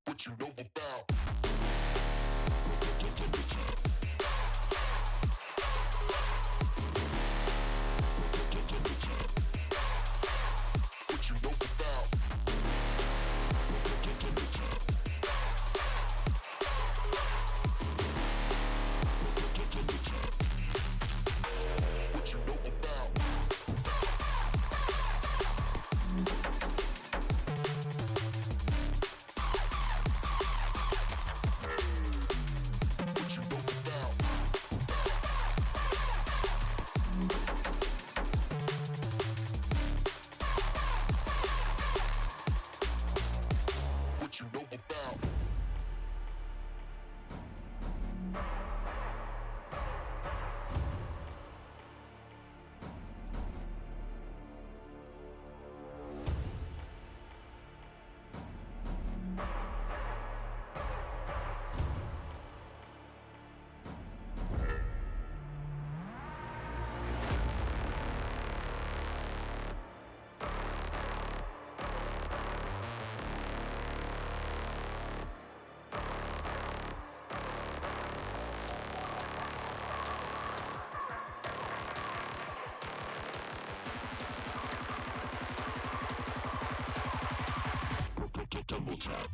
What you know about? What you know about? What you know about? What you know about? Double tap.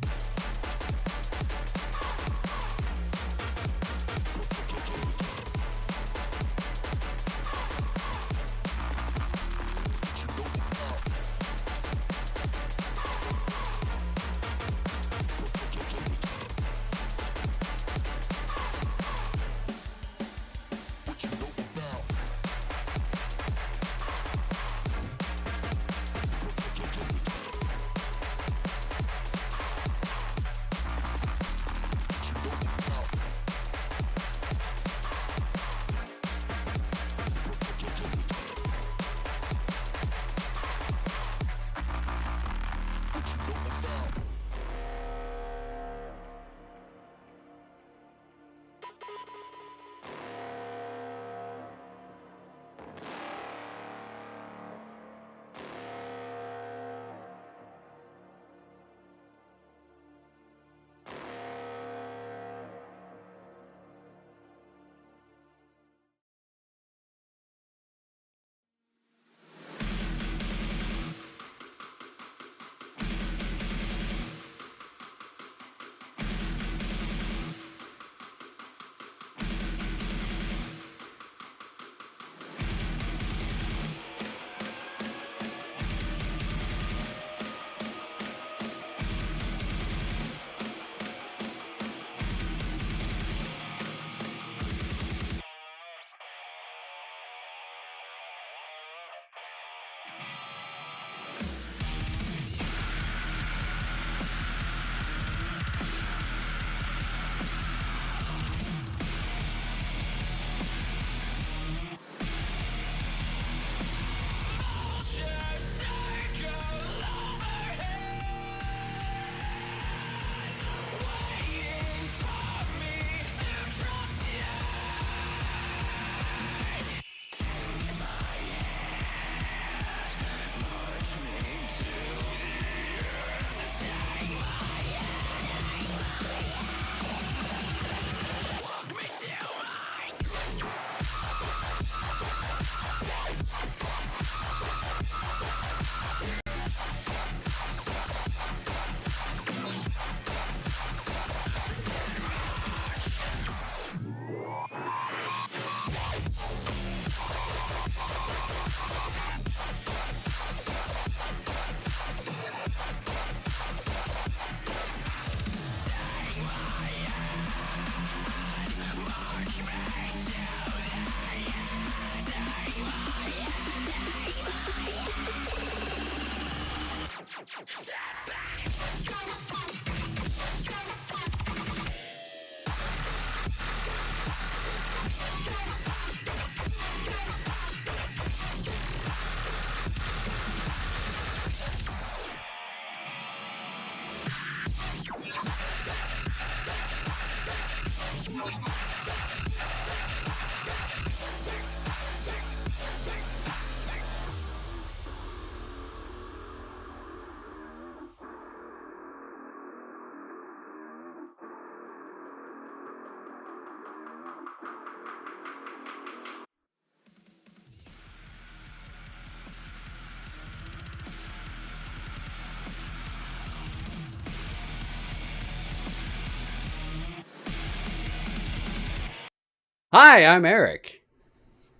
Hi, I'm Eric.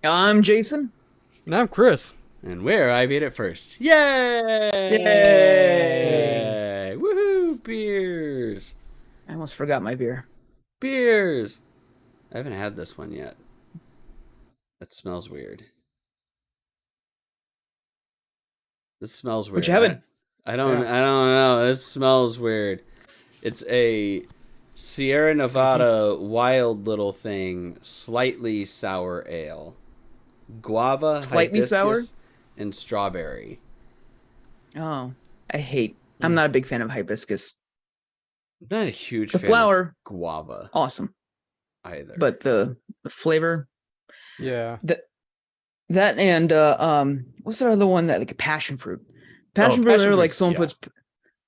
I'm Jason. And I'm Chris. And we're I Beat It First. Yay! Yay! Woohoo! Beers! I almost forgot my beer. Beers! I haven't had this one yet. That smells weird. This smells weird. But you haven't. I don't know. This smells weird. It's a Sierra Nevada wild little thing, slightly sour ale. Guava, Slightly sour? hibiscus, and strawberry. Oh, I'm not a big fan of hibiscus. I'm not a huge The fan flower, of guava awesome, either. but the flavor, Yeah. that and what's the other one that like passion fruit? Passion fruit, passion there like fruit's- someone yeah. puts.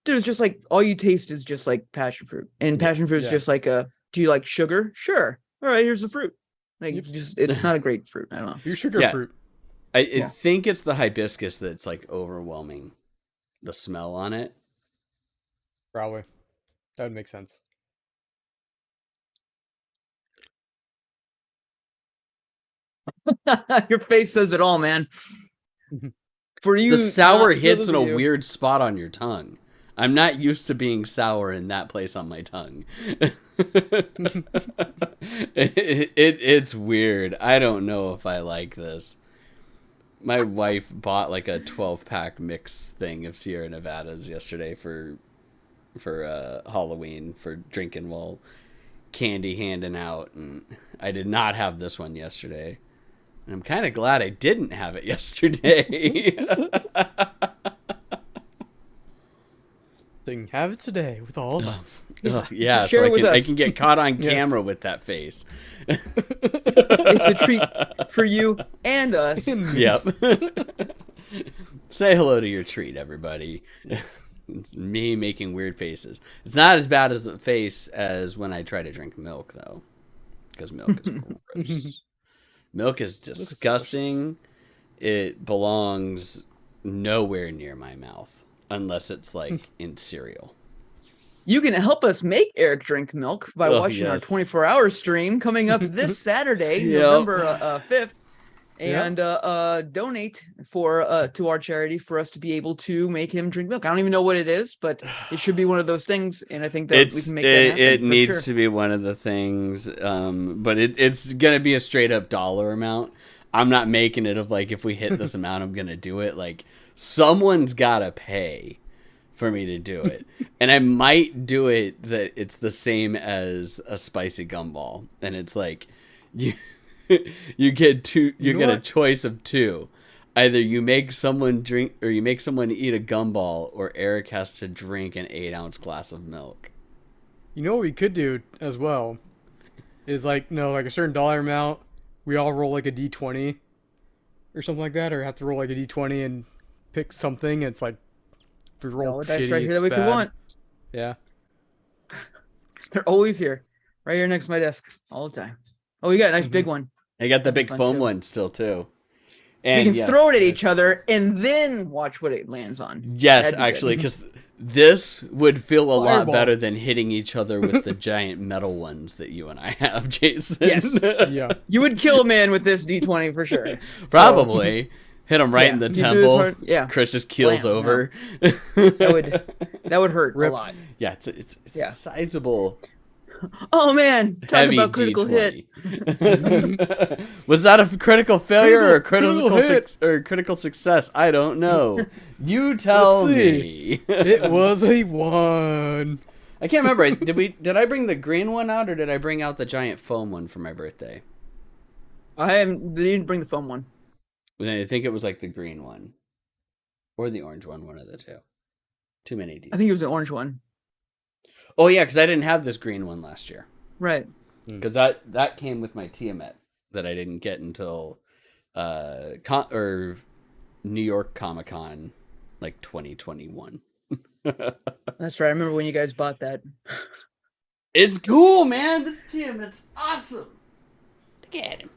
Dude, it's just like all you taste is just like passion fruit, and passion fruit's Yeah. just like a. Do you like sugar? Sure. All right, here's the fruit. Like Yep. just, it's not a great fruit. I don't know. Your sugar Yeah. fruit. I Yeah. think it's the hibiscus that's like overwhelming the smell on it. Probably. That would make sense. Your face says it all, man. Mhm. For you, The sour not- hits for in a those of you- weird spot on your tongue. I'm not used to being sour in that place on my tongue. It's weird. I don't know if I like this. My wife bought like a 12-pack mix thing of Sierra Nevadas yesterday for Halloween for drinking while candy handing out, and I did not have this one yesterday. And I'm kind of glad I didn't have it yesterday. So you can have it today with all of us. Ugh, yeah, Share so it with I us. can get caught on Yes. camera with that face. It's a treat for you and us. Yep. Say hello to your treat, everybody. It's me making weird faces. It's not as bad as a face as when I try to drink milk, though, because milk is gross. Milk is disgusting. It belongs nowhere near my mouth unless it's like in cereal. You can help us make Eric drink milk by Oh, watching our yes. 24-hour stream coming up this Saturday, Yep. November 5th, Yep. and donate for to our charity for us to be able to make him drink milk. I don't even know what it is, but it should be one of those things, and I think that we can make that happen. It for needs sure. to be one of the things, but it's gonna be a straight up dollar amount. I'm not making it of like if we hit this amount, I'm gonna do it. Like someone's gotta pay for me to do it, and I might do it that it's the same as a spicy gumball, and it's like you you get two, you know get a what? choice of two. Either you make someone drink or you make someone eat a gumball, or Eric has to drink an 8-ounce glass of milk. You know what we could do as well is like a certain dollar amount. We all roll like a d20 or something like that, or have to roll like a d20 and pick something. It's like if we roll All the dice shitty, right here it's that we could bad. want. Yeah. They're always here, right here next to my desk, all the time. Oh, you got a nice big one. I got the big Fun foam too. one still too. We And can yes, throw it at each other and then watch what it lands on. Yes, That'd be good. actually, because this would feel a lot Fireball. better than hitting each other with the giant metal ones that you and I have, Jason. Yes. Yeah. You would kill a man with this D20 for sure. Probably. Hit him right Yeah, in the you do this temple. hard- yeah. Chris just keels Blam, over. That would hurt Rip. a lot. Yeah, it's Yeah. a sizable, Oh man, talk heavy about critical hit. D20. Was that a critical failure or a Critical critical hit. or critical success? I don't know. You tell Let's me. It was a 1. I can't remember. Did I bring the green one out or did I bring out the giant foam one for my birthday? They didn't bring the foam one. I think it was like the green one or the orange one of the two. Too many details. I think it was the orange one. Oh yeah, because I didn't have this green one last year. Right. Because that came with my Tiamat that I didn't get until New York Comic Con, like 2021. That's right. I remember when you guys bought that. It's cool, man. This Tiamat's awesome. Look at him.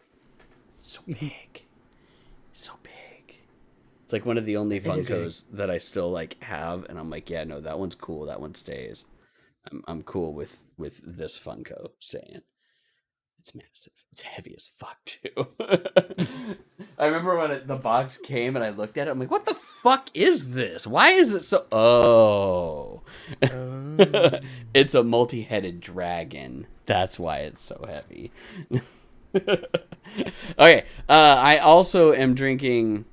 So big. So big. It's like one of the only It is big. Funkos that I still like have, and I'm like, yeah, no, that one's cool. That one stays. I'm cool with this Funko staying. It's massive. It's heavy as fuck too. I remember when the box came and I looked at it. I'm like, "What the fuck is this? Why is it so?" Oh, it's a multi-headed dragon. That's why it's so heavy. Okay. I also am drinking.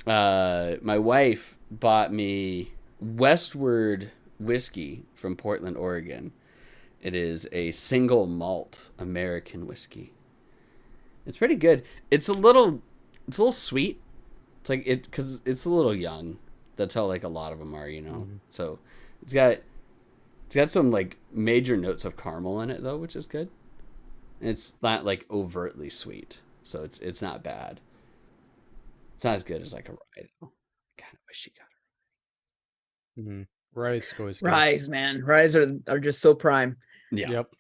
My wife bought me Westward whiskey from Portland, Oregon. It is a single malt American whiskey. It's pretty good. It's a little sweet. It's like because it's a little young. That's how like a lot of them are, you know. Mm-hmm. So it's got some like major notes of caramel in it though, which is good. And it's not like overtly sweet, so it's not bad. It's not as good as like a rye though. God, I wish she got it. Mm-hmm. Rice always good. Ryes, man. Ryes are just so prime. Yeah. Yep.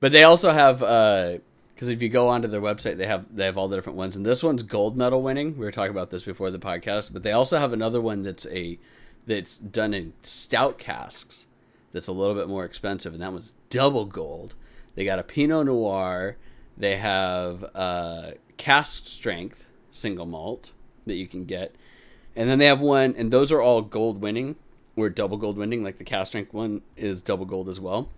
But they also have because if you go onto their website, they have all the different ones, and this one's gold medal winning. We were talking about this before the podcast, but they also have another one that's done in stout casks. That's a little bit more expensive, and that one's double gold. They got a Pinot Noir. They have cask strength single malt that you can get, and then they have one, and those are all gold winning or double gold winning. Like the cask strength one is double gold as well.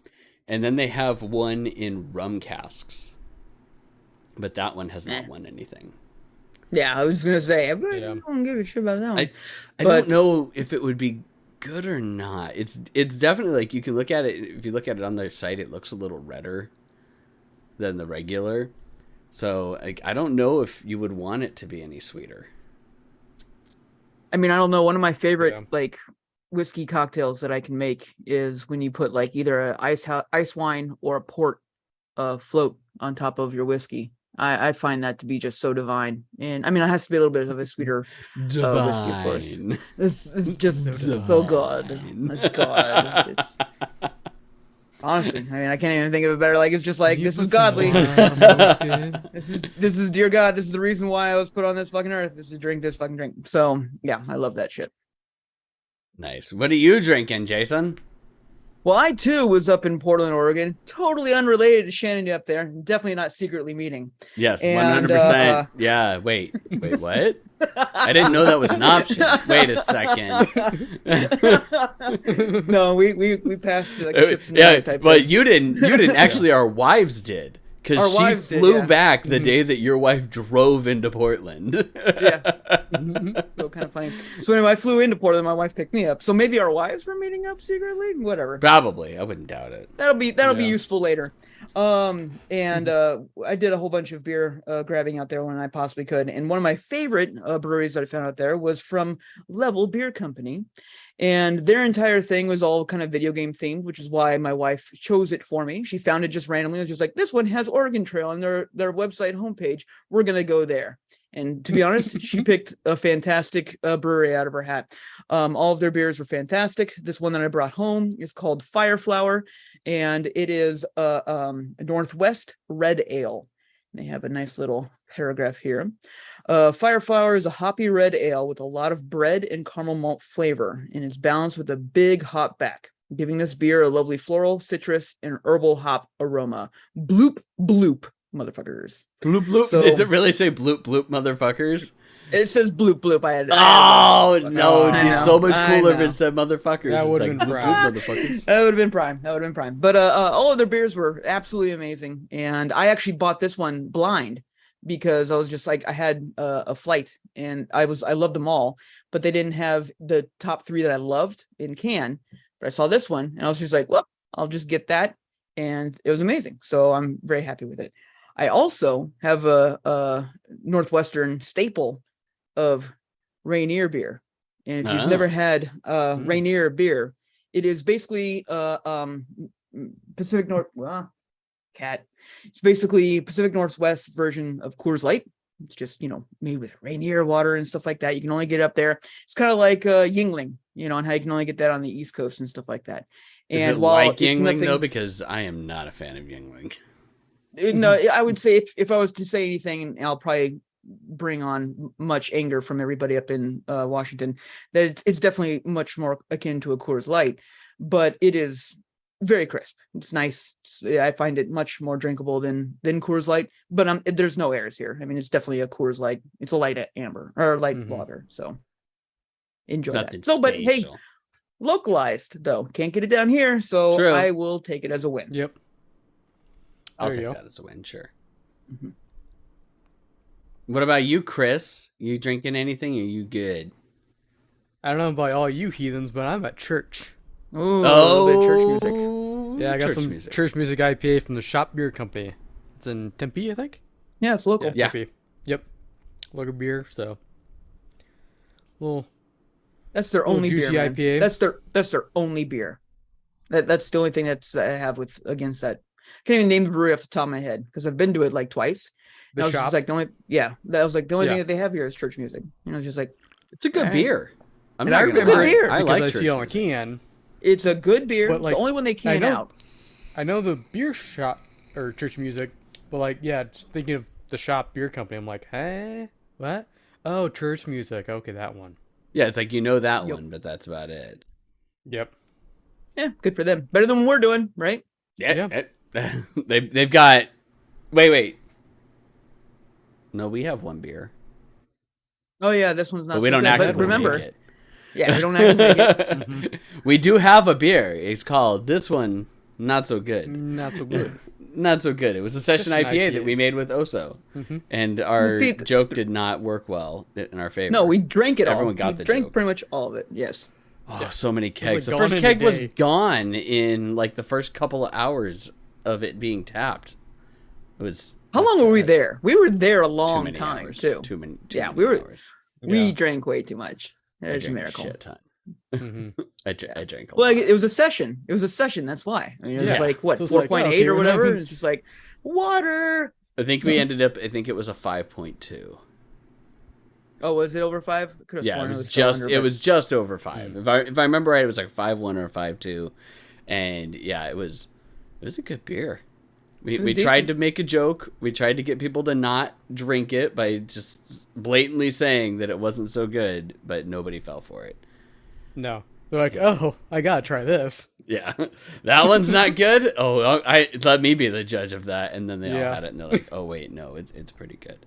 And then they have one in rum casks, but that one has not won anything. Yeah, I was gonna say I don't give a shit about that one. I don't know if it would be good or not. It's definitely like you can look at it. If you look at it on their site, it looks a little redder than the regular. So like, I don't know if you would want it to be any sweeter. I mean, I don't know. One of my favorite like whiskey cocktails that I can make is when you put like either a ice wine or a port float on top of your whiskey. I find that to be just so divine. And I mean, it has to be a little bit of a sweeter whiskey, of course. It's just so good. It's good. Honestly, I mean, I can't even think of it better. Like, it's just like, this is godly. This is dear God. This is the reason why I was put on this fucking earth, is to drink this fucking drink. So yeah, I love that shit. Nice. What are you drinking, Jason? Well, I too was up in Portland, Oregon, totally unrelated to Shannon up there. Definitely not secretly meeting. Yes, 100%. Yeah. Wait, what? I didn't know that was an option. Wait a second. No, we passed like ships in the night type but thing. you didn't. Actually, our wives did. Because she flew back the day that your wife drove into Portland. Yeah. So kind of funny. So anyway, I flew into Portland. My wife picked me up. So maybe our wives were meeting up secretly. Whatever. Probably. I wouldn't doubt it. That'll be useful later. I did a whole bunch of beer grabbing out there when I possibly could. And one of my favorite breweries that I found out there was from Level Beer Company. And their entire thing was all kind of video game themed, which is why my wife chose it for me. She found it just randomly. It was just like, this one has Oregon Trail on their website homepage. We're going to go there. And to be honest, she picked a fantastic brewery out of her hat. All of their beers were fantastic. This one that I brought home is called Fireflower, and it is a Northwest Red Ale. They have a nice little paragraph here. Fireflower is a hoppy red ale with a lot of bread and caramel malt flavor, and is balanced with a big hop back, giving this beer a lovely floral, citrus, and herbal hop aroma. Bloop, bloop, motherfuckers. Bloop, bloop. So, does it really say bloop, bloop, motherfuckers? It says bloop, bloop. It'd be so much cooler if it said motherfuckers. That would have been prime. That would have been prime. But all of their beers were absolutely amazing. And I actually bought this one blind, because I was just like, I had a flight and I loved them all, but they didn't have the top three that I loved in can. But I saw this one and I was just like, well, I'll just get that. And it was amazing. So I'm very happy with it. I also have a Northwestern staple of Rainier beer. And if you've never had Rainier beer, it is basically Pacific North. It's basically Pacific Northwest version of Coors Light. It's just, made with Rainier water and stuff like that. You can only get it up there. It's kind of like Yuengling, and how you can only get that on the East Coast and stuff like that. And is it like Yuengling though? Because I am not a fan of Yuengling. No, I would say if I was to say anything, I'll probably bring on much anger from everybody up in Washington, that it's definitely much more akin to a Coors Light, but it is very crisp. It's nice. I find it much more drinkable than Coors Light, but there's no airs here. I mean, it's definitely a Coors Light. It's a light amber or light Mhm. lager. So enjoy It's that. nothing So, but hey, special. localized though, can't get it down here, so True. I will take it as a win. Yep. I'll There take you go. that as a win, sure. Mhm. What about you, Chris? You drinking anything? Or are you good? I don't know about all you heathens, but I'm at church. Ooh, a little bit of church music. Yeah, I got church some music. church music IPA from the Shop Beer Company. It's in Tempe, I think. Yeah, it's local. Yeah. Tempe. Yep. Local beer, so little That's their Little only beer. juicy Man. IPA. That's their only beer. That's the only thing that's I have with against that. Can't even name the brewery off the top of my head because I've been to it like twice. the I was shop. just like the only that was like the only Yeah. thing that they have here is church music. You know, just like It's a good Alright. beer. I'm and not I gonna remember lie. Good beer. I because like I church see it on a music. can. it's a good beer. But, It's like, the only one they can know- out. I know the beer shop or church music, but like, yeah, just thinking of the Shop Beer Company, I'm like, hey, what? Oh, church music. Okay, that one. Yeah, it's like you know that Yep. one, but that's about it. Yep. Yeah, good for them. Better than what we're doing, right? Yeah. They've got. Wait. No, we have one beer, Oh yeah, this one's not. but we so don't good, actively But remember, make it. yeah, we don't actively make it. We do have a beer. It's called this one. Not so good. Not so good. Not so good. It was a session Session IPA that IPA. we made with Oso, Mhm. and our See, joke did not work well in our favor. No, we drank it all. Everyone got we the drank joke. pretty much all of it. Yes. Oh, so many kegs. like The first gone in a keg was day. gone in like the first couple of hours of it being tapped. It was. How it was long were we sad. there? We were there a Too long many time hours. too. Too many. Yeah, many we were- hours. We Yeah. drank way too much. I There's a drank miracle. shit ton. Mhm. I drank a Well, lot. it was a session. It was a session. That's why. I mean, it was Yeah. like what So it's like, 4.8 okay, or we're whatever. having- It's just like water. I think we ended up. I think it was a 5.2. Oh, was it over 5? Could have Yeah, sworn it was still just under, it but- was just over 5. If I remember right, it was like 5.1 or 5.2, and yeah, it was a good beer. We was tried decent. to make a joke. We tried to get people to not drink it by just blatantly saying that it wasn't so good, but nobody fell for it. No. They're like, oh, I gotta try this. Yeah, that one's not good. Oh, I let me be the judge of that, and then they all Yeah. had it, and they're like, oh wait, no, it's pretty good.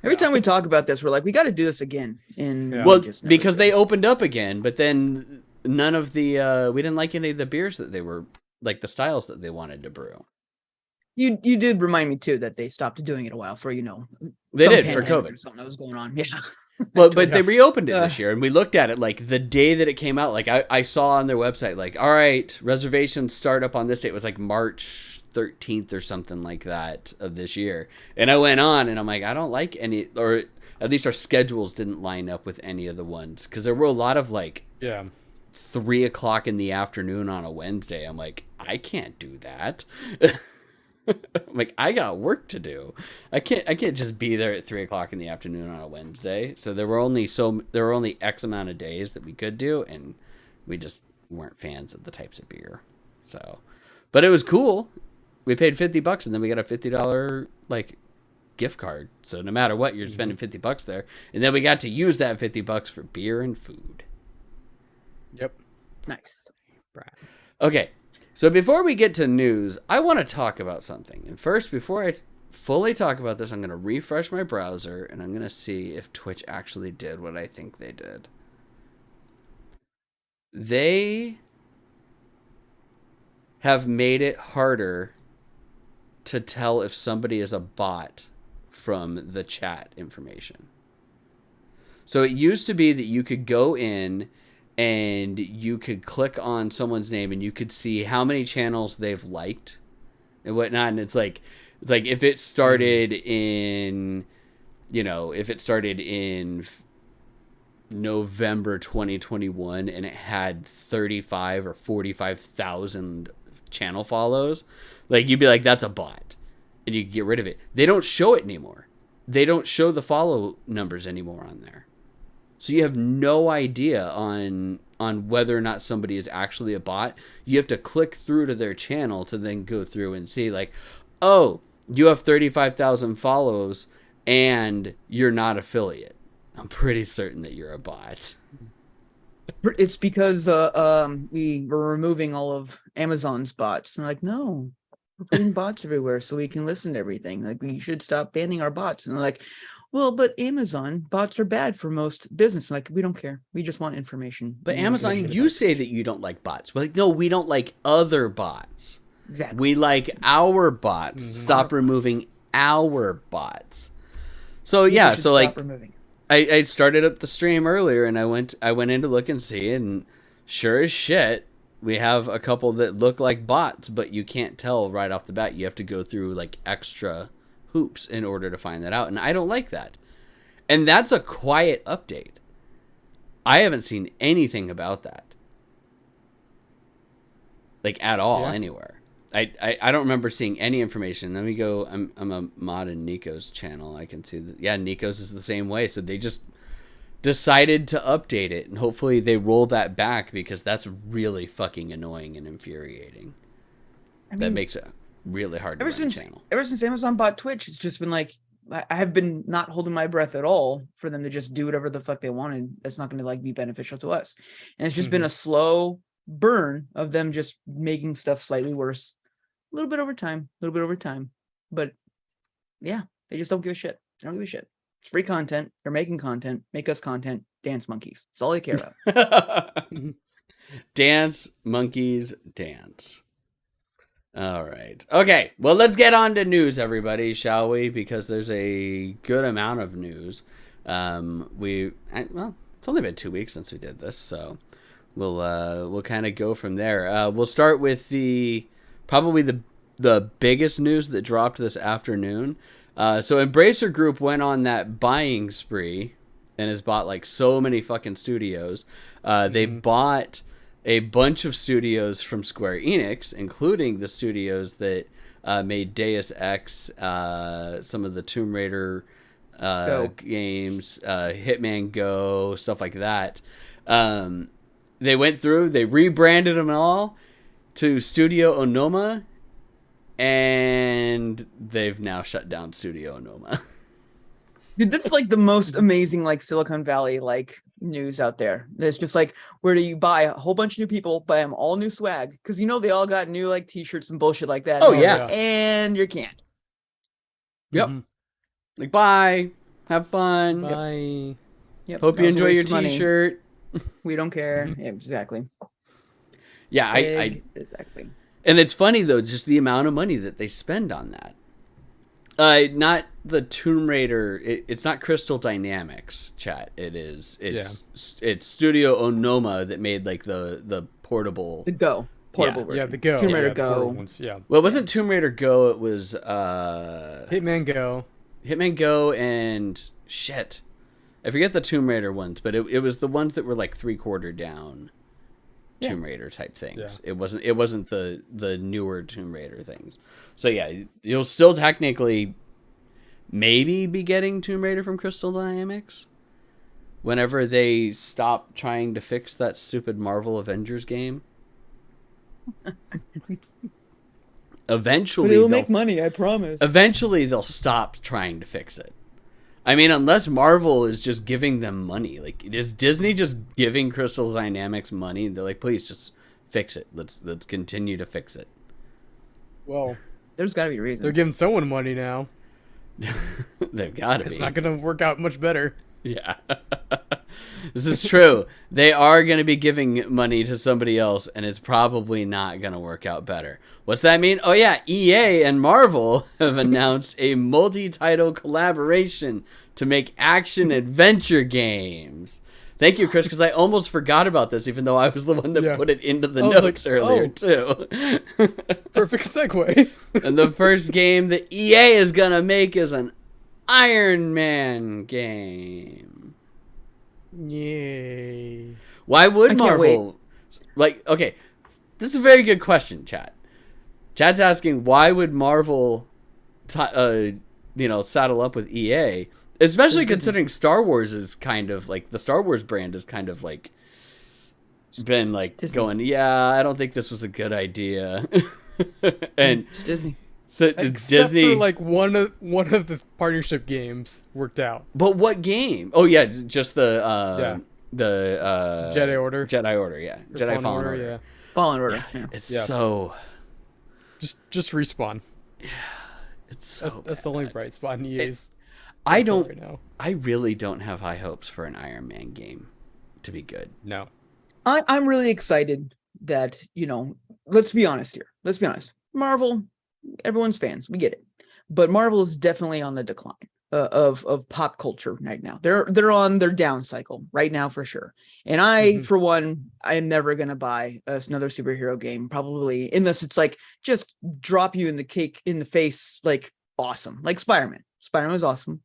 Every time we talk about this, we're like, we got to do this again. And Yeah. we Well, just never because do. they opened up again, but then none of the we didn't like any of the beers that they were like the styles that they wanted to brew. you did remind me too that they stopped doing it a while for They some did for pandemic COVID. or something that was going on. Yeah. But they Yeah. reopened it this year, and we looked at it like the day that it came out. Like I saw on their website, like, all right, reservations start up on this date. It was like March 13th or something like that of this year. And I went on, and I'm like, I don't like any, or at least our schedules didn't line up with any of the ones because there were a lot of like Yeah. 3 o'clock in the afternoon on a Wednesday. I'm like, I can't do that. I'm like, I got work to do. I can't just be there at 3 o'clock in the afternoon on a Wednesday. So there were only X amount of days that we could do, and we just weren't fans of the types of beer. So, but it was cool. We paid $50 and then we got a $50 like gift card. So no matter what, you're spending $50 there. And then we got to use that $50 for beer and food. Yep. Nice. Okay, so before we get to news, I want to talk about something. And first, before I fully talk about this, I'm going to refresh my browser and I'm going to see if Twitch actually did what I think they did. They have made it harder to tell if somebody is a bot from the chat information. So it used to be that you could go in and you could click on someone's name and you could see how many channels they've liked and whatnot. And it's like if it started in, if it started in November 2021 and it had 35 or 45,000 channel follows, like you'd be like, that's a bot, and you get rid of it. They don't show it anymore. They don't show the follow numbers anymore on there. So you have no idea on whether or not somebody is actually a bot. You have to click through to their channel to then go through and see like, oh, you have 35,000 follows and you're not affiliate. I'm pretty certain that you're a bot. It's because we were removing all of Amazon's bots. And they're like, no, we're putting bots everywhere so we can listen to everything. Like, we should stop banning our bots. And they're like, well, but Amazon bots are bad for most business. I'm like, we don't care. We just want information. But We don't give a Amazon, shit you about say that you don't like bots. But like, no, we don't like other bots. it. Exactly. We like our bots. Stop removing our bots. So People yeah, should so stop like removing. I started up the stream earlier and I went in to look and see, and sure as shit, we have a couple that look like bots, but you can't tell right off the bat. You have to go through like extra hoops in order to find that out. And I don't like that. And that's a quiet update. I haven't seen anything about that. Like at all, Yeah. anywhere. I don't remember seeing any information. Let me go. I'm a mod in Nico's channel. I can see that. Yeah, Nico's is the same way. So they just decided to update it, and hopefully they roll that back, because that's really fucking annoying and infuriating. I That mean, makes it really hard to ever run a since channel. Amazon bought Twitch, it's just been like, I have been not holding my breath at all for them to just do whatever the fuck they wanted. That's not going to like be beneficial to us. And it's just been a slow burn of them just making stuff slightly worse, a little bit over time. But yeah, they just don't give a shit. They don't give a shit. It's free content. They're making content. Make us content. Dance monkeys. That's all they care about. Dance, monkeys, dance. All right. Okay. Well, let's get on to news, everybody, shall we? Because there's a good amount of news. Well, it's only been 2 weeks since we did this, so we'll kind of go from there. We'll start with probably the biggest news that dropped this afternoon. So Embracer Group went on that buying spree and has bought like so many fucking studios. They bought a bunch of studios from Square Enix, including the studios that made Deus Ex, some of the Tomb Raider games, Hitman Go, stuff like that. They went through, they rebranded them all to Studio Onoma, and they've now shut down Studio Onoma. Dude, this is like the most amazing like Silicon Valley like news out there. It's just like, where do you buy a whole bunch of new people, buy them all new swag, because you know they all got new like t-shirts and bullshit like that. Oh, and yeah. And you're canned. Yep. Like, bye. Have fun. Bye. Yep. Hope that you was a enjoy your waste of money. t-shirt. We don't care. Yeah, exactly. Yeah, I exactly. and it's funny though, just the amount of money that they spend on that. Not the Tomb Raider. It's not Crystal Dynamics, chat. It's Studio Onoma that made like the portable. The Go portable version. Yeah, the Go. Tomb Raider yeah, Go. portable ones, yeah. Well, it wasn't Tomb Raider Go. It was Hitman Go. Hitman Go and shit. I forget the Tomb Raider ones, but it was the ones that were like 3/4 down Tomb Raider type things. Yeah. It wasn't the newer Tomb Raider things. So yeah, you'll still technically maybe be getting Tomb Raider from Crystal Dynamics whenever they stop trying to fix that stupid Marvel Avengers game. Eventually, But it'll make money, I promise. Eventually, they'll stop trying to fix it. I mean, unless Marvel is just giving them money. Like, is Disney just giving Crystal Dynamics money? They're like, please just fix it. Let's continue to fix it. Well, There's got to be a reason. they're giving someone money now. They've got to be. It's not going to work out much better. Yeah. This is true. They are going to be giving money to somebody else, and it's probably not going to work out better. What's that mean? Oh, yeah. EA and Marvel have announced a multi-title collaboration to make action-adventure games. Thank you, Chris, because I almost forgot about this, even though I was the one that put it into the I was notes like, earlier, too. Perfect segue. And the first game that EA is going to make is an Iron Man game. Yay. Why would I can't Marvel... Like, okay, this is a very good question, chat. Chat's asking, why would Marvel, saddle up with EA? Especially considering Star Wars is kind of, like, the Star Wars brand is kind of, like, been, like, going, yeah, I don't think this was a good idea. And It's Disney. so Except Disney... for like one of the partnership games worked out. But what game? Oh, yeah, just the... The Jedi Order. Jedi Order, yeah. Or Jedi Fallen Order. yeah. Fallen Order. Yeah. It's Yeah. so Just Respawn. it's so That's the only bad. bright spot in EA's. I control don't right now. I really don't have high hopes for an Iron Man game to be good. No. I'm really excited that, let's be honest here. Let's be honest. Marvel, everyone's fans. We get it. But Marvel is definitely on the decline of pop culture right now. They're on their down cycle right now for sure. And I, for one, I am never going to buy another superhero game, probably, unless it's like just drop you in the cake in the face, like awesome, like Spider-Man. Spider-Man was awesome,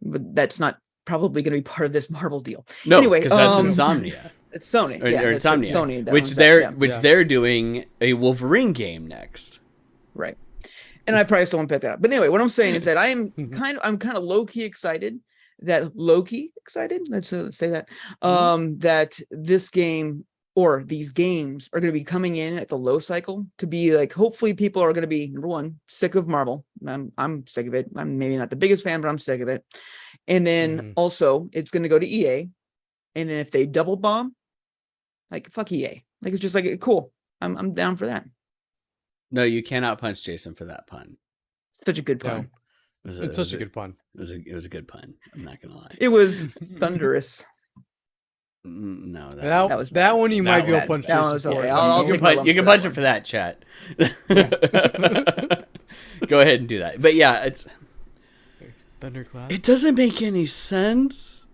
but that's not probably going to be part of this Marvel deal. No, Anyway, because that's Insomnia. It's Sony. Or, Yeah, or that's Insomnia, Sony that which owns they're that, yeah. they're doing a Wolverine game next. Right. And I probably still won't pick that up. But anyway, what I'm saying is that I'm kind of low-key excited let's say that, that this game or these games are going to be coming in at the low cycle to be like, hopefully people are going to be, number one, sick of Marvel. I'm sick of it. I'm maybe not the biggest fan, but I'm sick of it. And then also it's going to go to EA. And then if they double bomb, like fuck EA. Like, it's just like, cool. I'm down for that. No, you cannot punch Jason for that pun. Such a good pun. It's such a good pun. It was a good pun. I'm not gonna lie. It was thunderous. No, That was that one you that might be able to was punch bad. That Jason was for. okay. I'll you take can, my punch, lumps you can for punch that him for that, chat. Go ahead and do that. But yeah, Thundercloud. it doesn't make any sense.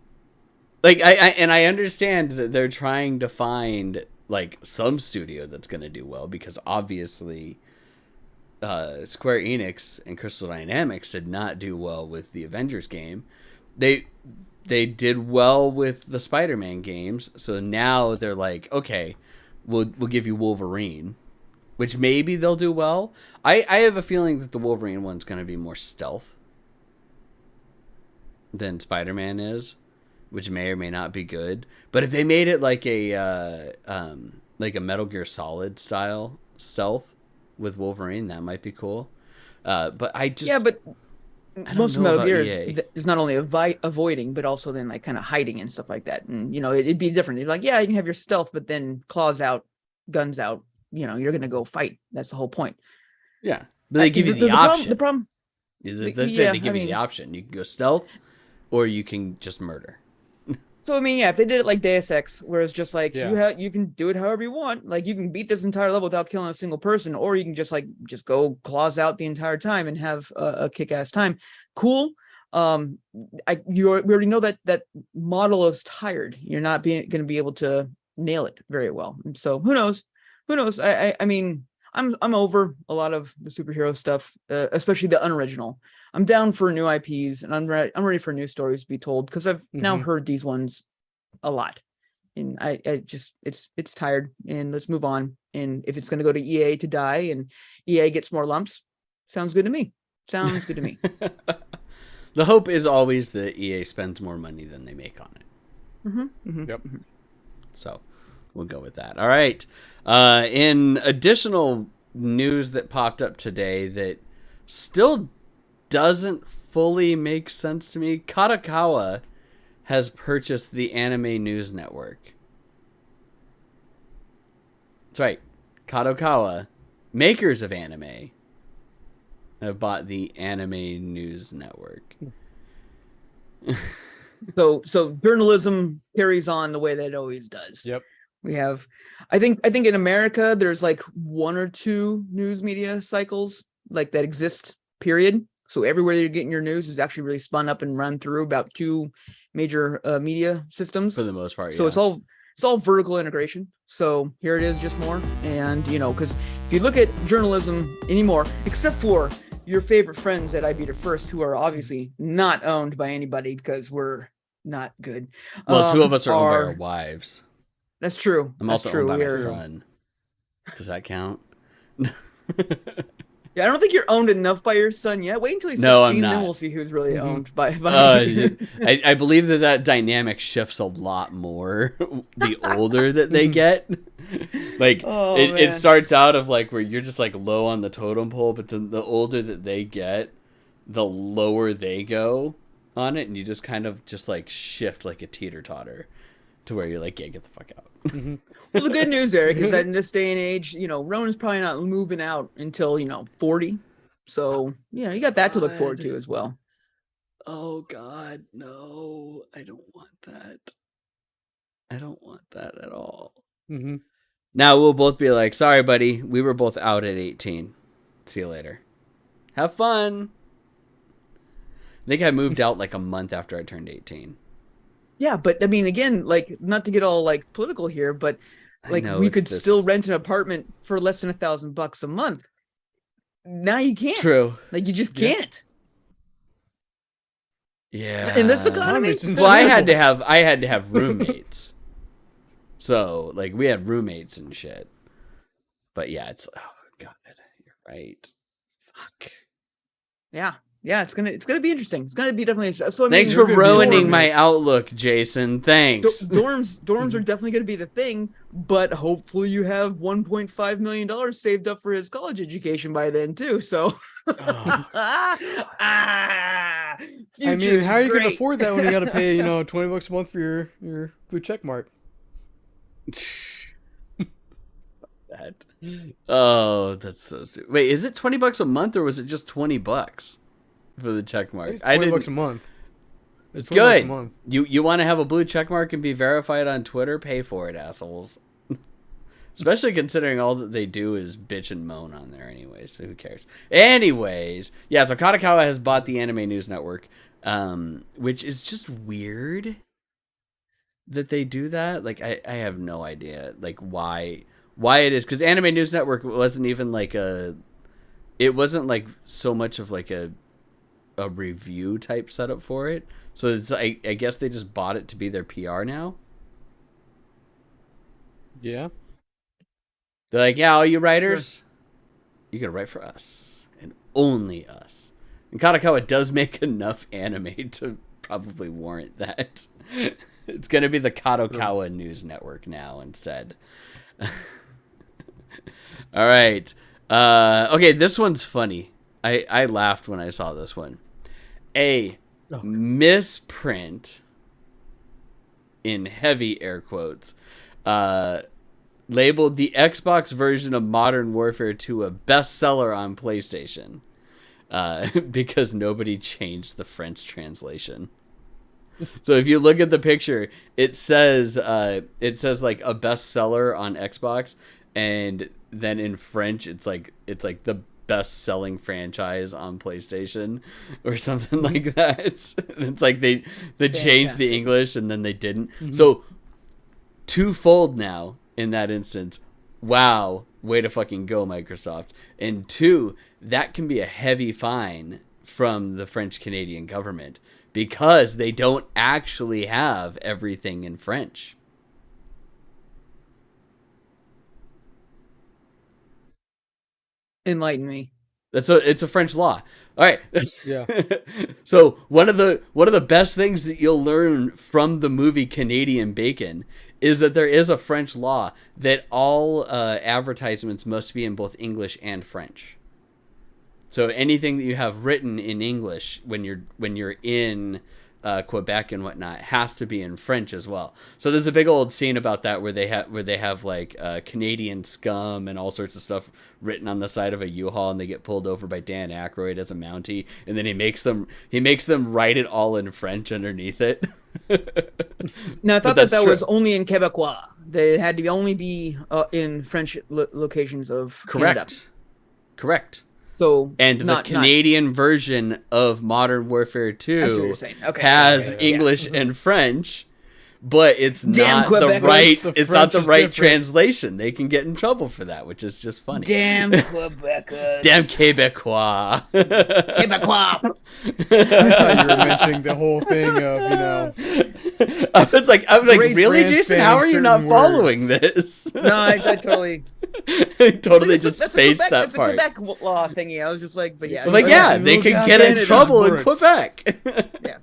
Like I understand that they're trying to find like some studio that's going to do well, because obviously Square Enix and Crystal Dynamics did not do well with the Avengers game. They did well with the Spider-Man games, so now they're like, okay, we'll give you Wolverine, which maybe they'll do well. I have a feeling that the Wolverine one's going to be more stealth than Spider-Man is, which may or may not be good. But if they made it like a Metal Gear Solid style stealth with Wolverine, that might be cool. But I just but don't most of know Metal about Gear EA. is not only avoiding, but also then like kind of hiding and stuff like that. And it'd be different. You're like, yeah, you can have your stealth, but then claws out, guns out. You're gonna go fight. That's the whole point. Yeah, but they give you the option. The problem. They yeah, give you the option. You can go stealth, or you can just murder. So I mean, yeah, if they did it like Deus Ex, where it's just like Yeah. you can do it however you want. Like, you can beat this entire level without killing a single person, or you can just go claws out the entire time and have a kick-ass time. Cool. We already know that model is tired. You're not going to be able to nail it very well. And so who knows? I mean, I'm over a lot of the superhero stuff, especially the unoriginal. I'm down for new IPs, and I'm ready for new stories to be told, because I've now heard these ones a lot, and I just it's tired. And let's move on. And if it's going to go to EA to die, and EA gets more lumps, sounds good to me. Sounds good to me. The hope is always that EA spends more money than they make on it. Yep. So we'll go with that. All right. In additional news that popped up today that still doesn't fully make sense to me, Kadokawa has purchased the Anime News Network. That's right. Kadokawa, makers of anime, have bought the Anime News Network. So journalism carries on the way that it always does. Yep. We have, I think in America, there's like one or two news media cycles like that exist, period. So everywhere you're getting your news is actually really spun up and run through about two major media systems. For the most part, So yeah. it's all vertical integration. So here it is, just more. And, because if you look at journalism anymore, except for your favorite friends at I Beat It First, who are obviously not owned by anybody because we're not good. Well, two of us are owned by our wives. That's true. I'm That's also true. owned by my We are- son. Does that count? Yeah, I don't think you're owned enough by your son yet. Wait until he's 16, No, I'm then not. we'll see who's really owned by I believe that dynamic shifts a lot more the older that they get. Like Oh, it man. starts out of like where you're just like low on the totem pole, but then the older that they get, the lower they go on it, and you just kind of just like shift like a teeter totter to where you're like, yeah, get the fuck out. Well, the good news, Eric, is that in this day and age, Ronan's probably not moving out until 40. So you got that to look forward to as well. Oh God, no! I don't want that. I don't want that at all. Mm-hmm. Now we'll both be like, sorry, buddy, we were both out at 18. See you later. Have fun. I think I moved out like a month after I turned 18. Yeah, but I mean, again, like, not to get all like political here, but like we could still rent an apartment for less than $1,000 a month. Now you can't. True. Like, you just can't. Yeah. In this economy. Well, I had to have roommates. So like we had roommates and shit. But yeah, it's God, you're right. Fuck. Yeah. Yeah, it's gonna be interesting. It's gonna be definitely interesting. So Thanks for ruining my outlook, Jason. Thanks. Dorms are definitely gonna be the thing, but hopefully you have $1.5 million saved up for his college education by then too. So I mean, how are you gonna afford that when you gotta pay, $20 a month for your blue check mark? That. Oh, that's so stupid. Wait, is it $20 a month or was it just $20 for the check mark? It's $20 a month. It's $20 good. a month. You want to have a blue check mark and be verified on Twitter? Pay for it, assholes. Especially considering all that they do is bitch and moan on there anyway, so who cares? Anyways, yeah, so Kadokawa has bought the Anime News Network, which is just weird that they do that. Like, I have no idea, like, why it is. Because Anime News Network wasn't even like it wasn't like so much of like a review type setup for it. So it's, I guess they just bought it to be their PR now. Yeah. They're like, yeah, all you writers, you gotta write for us and only us. And Kadokawa does make enough anime to probably warrant that. It's gonna be the Kadokawa News Network now instead. All right. Okay, this one's funny. I laughed when I saw this one. Misprint, in heavy air quotes, labeled the Xbox version of Modern Warfare 2 a bestseller on PlayStation because nobody changed the French translation. So if you look at the picture, it says like a bestseller on Xbox, and then in French it's like the best-selling franchise on PlayStation or something like that. And it's like they changed the English and then they didn't. Mm-hmm. So twofold now in that instance. Wow, way to fucking go, Microsoft. And two, that can be a heavy fine from the French Canadian government because they don't actually have everything in French. Enlighten me. It's a French law. All right. Yeah. So one of the best things that you'll learn from the movie Canadian Bacon is that there is a French law that all advertisements must be in both English and French. So anything that you have written in English when you're in Quebec and whatnot has to be in French as well. So there's a big old scene about that where they have like Canadian scum and all sorts of stuff written on the side of a U-Haul, and they get pulled over by Dan Aykroyd as a Mountie, and then he makes them write it all in French underneath it. Now I thought that was only in Quebecois. They had to only be in French locations of Canada. Correct. So and the Canadian version of Modern Warfare 2 has English and French, but it's not the right translation. They can get in trouble for that, which is just funny. Damn Quebecers. Damn Quebecois. Quebecois. I thought you were mentioning the whole thing of, I was like, really, France Jason? How are you not following this? No, I totally. Just spaced that part. That's a Quebec law thingy. I was just like, but yeah. Like, yeah, they can get in trouble in Quebec. Yeah.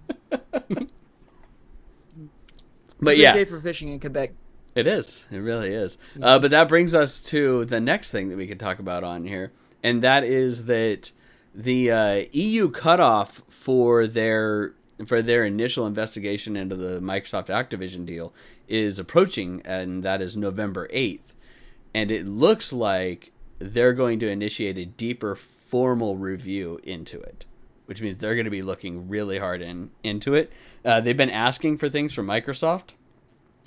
But yeah. Day for fishing in Quebec. It is. It really is. But that brings us to the next thing that we could talk about on here, and that is that the EU cutoff for their for their initial investigation into the Microsoft Activision deal is approaching, and that is November 8th. And it looks like they're going to initiate a deeper formal review into it, which means they're going to be looking really hard into it. They've been asking for things from Microsoft,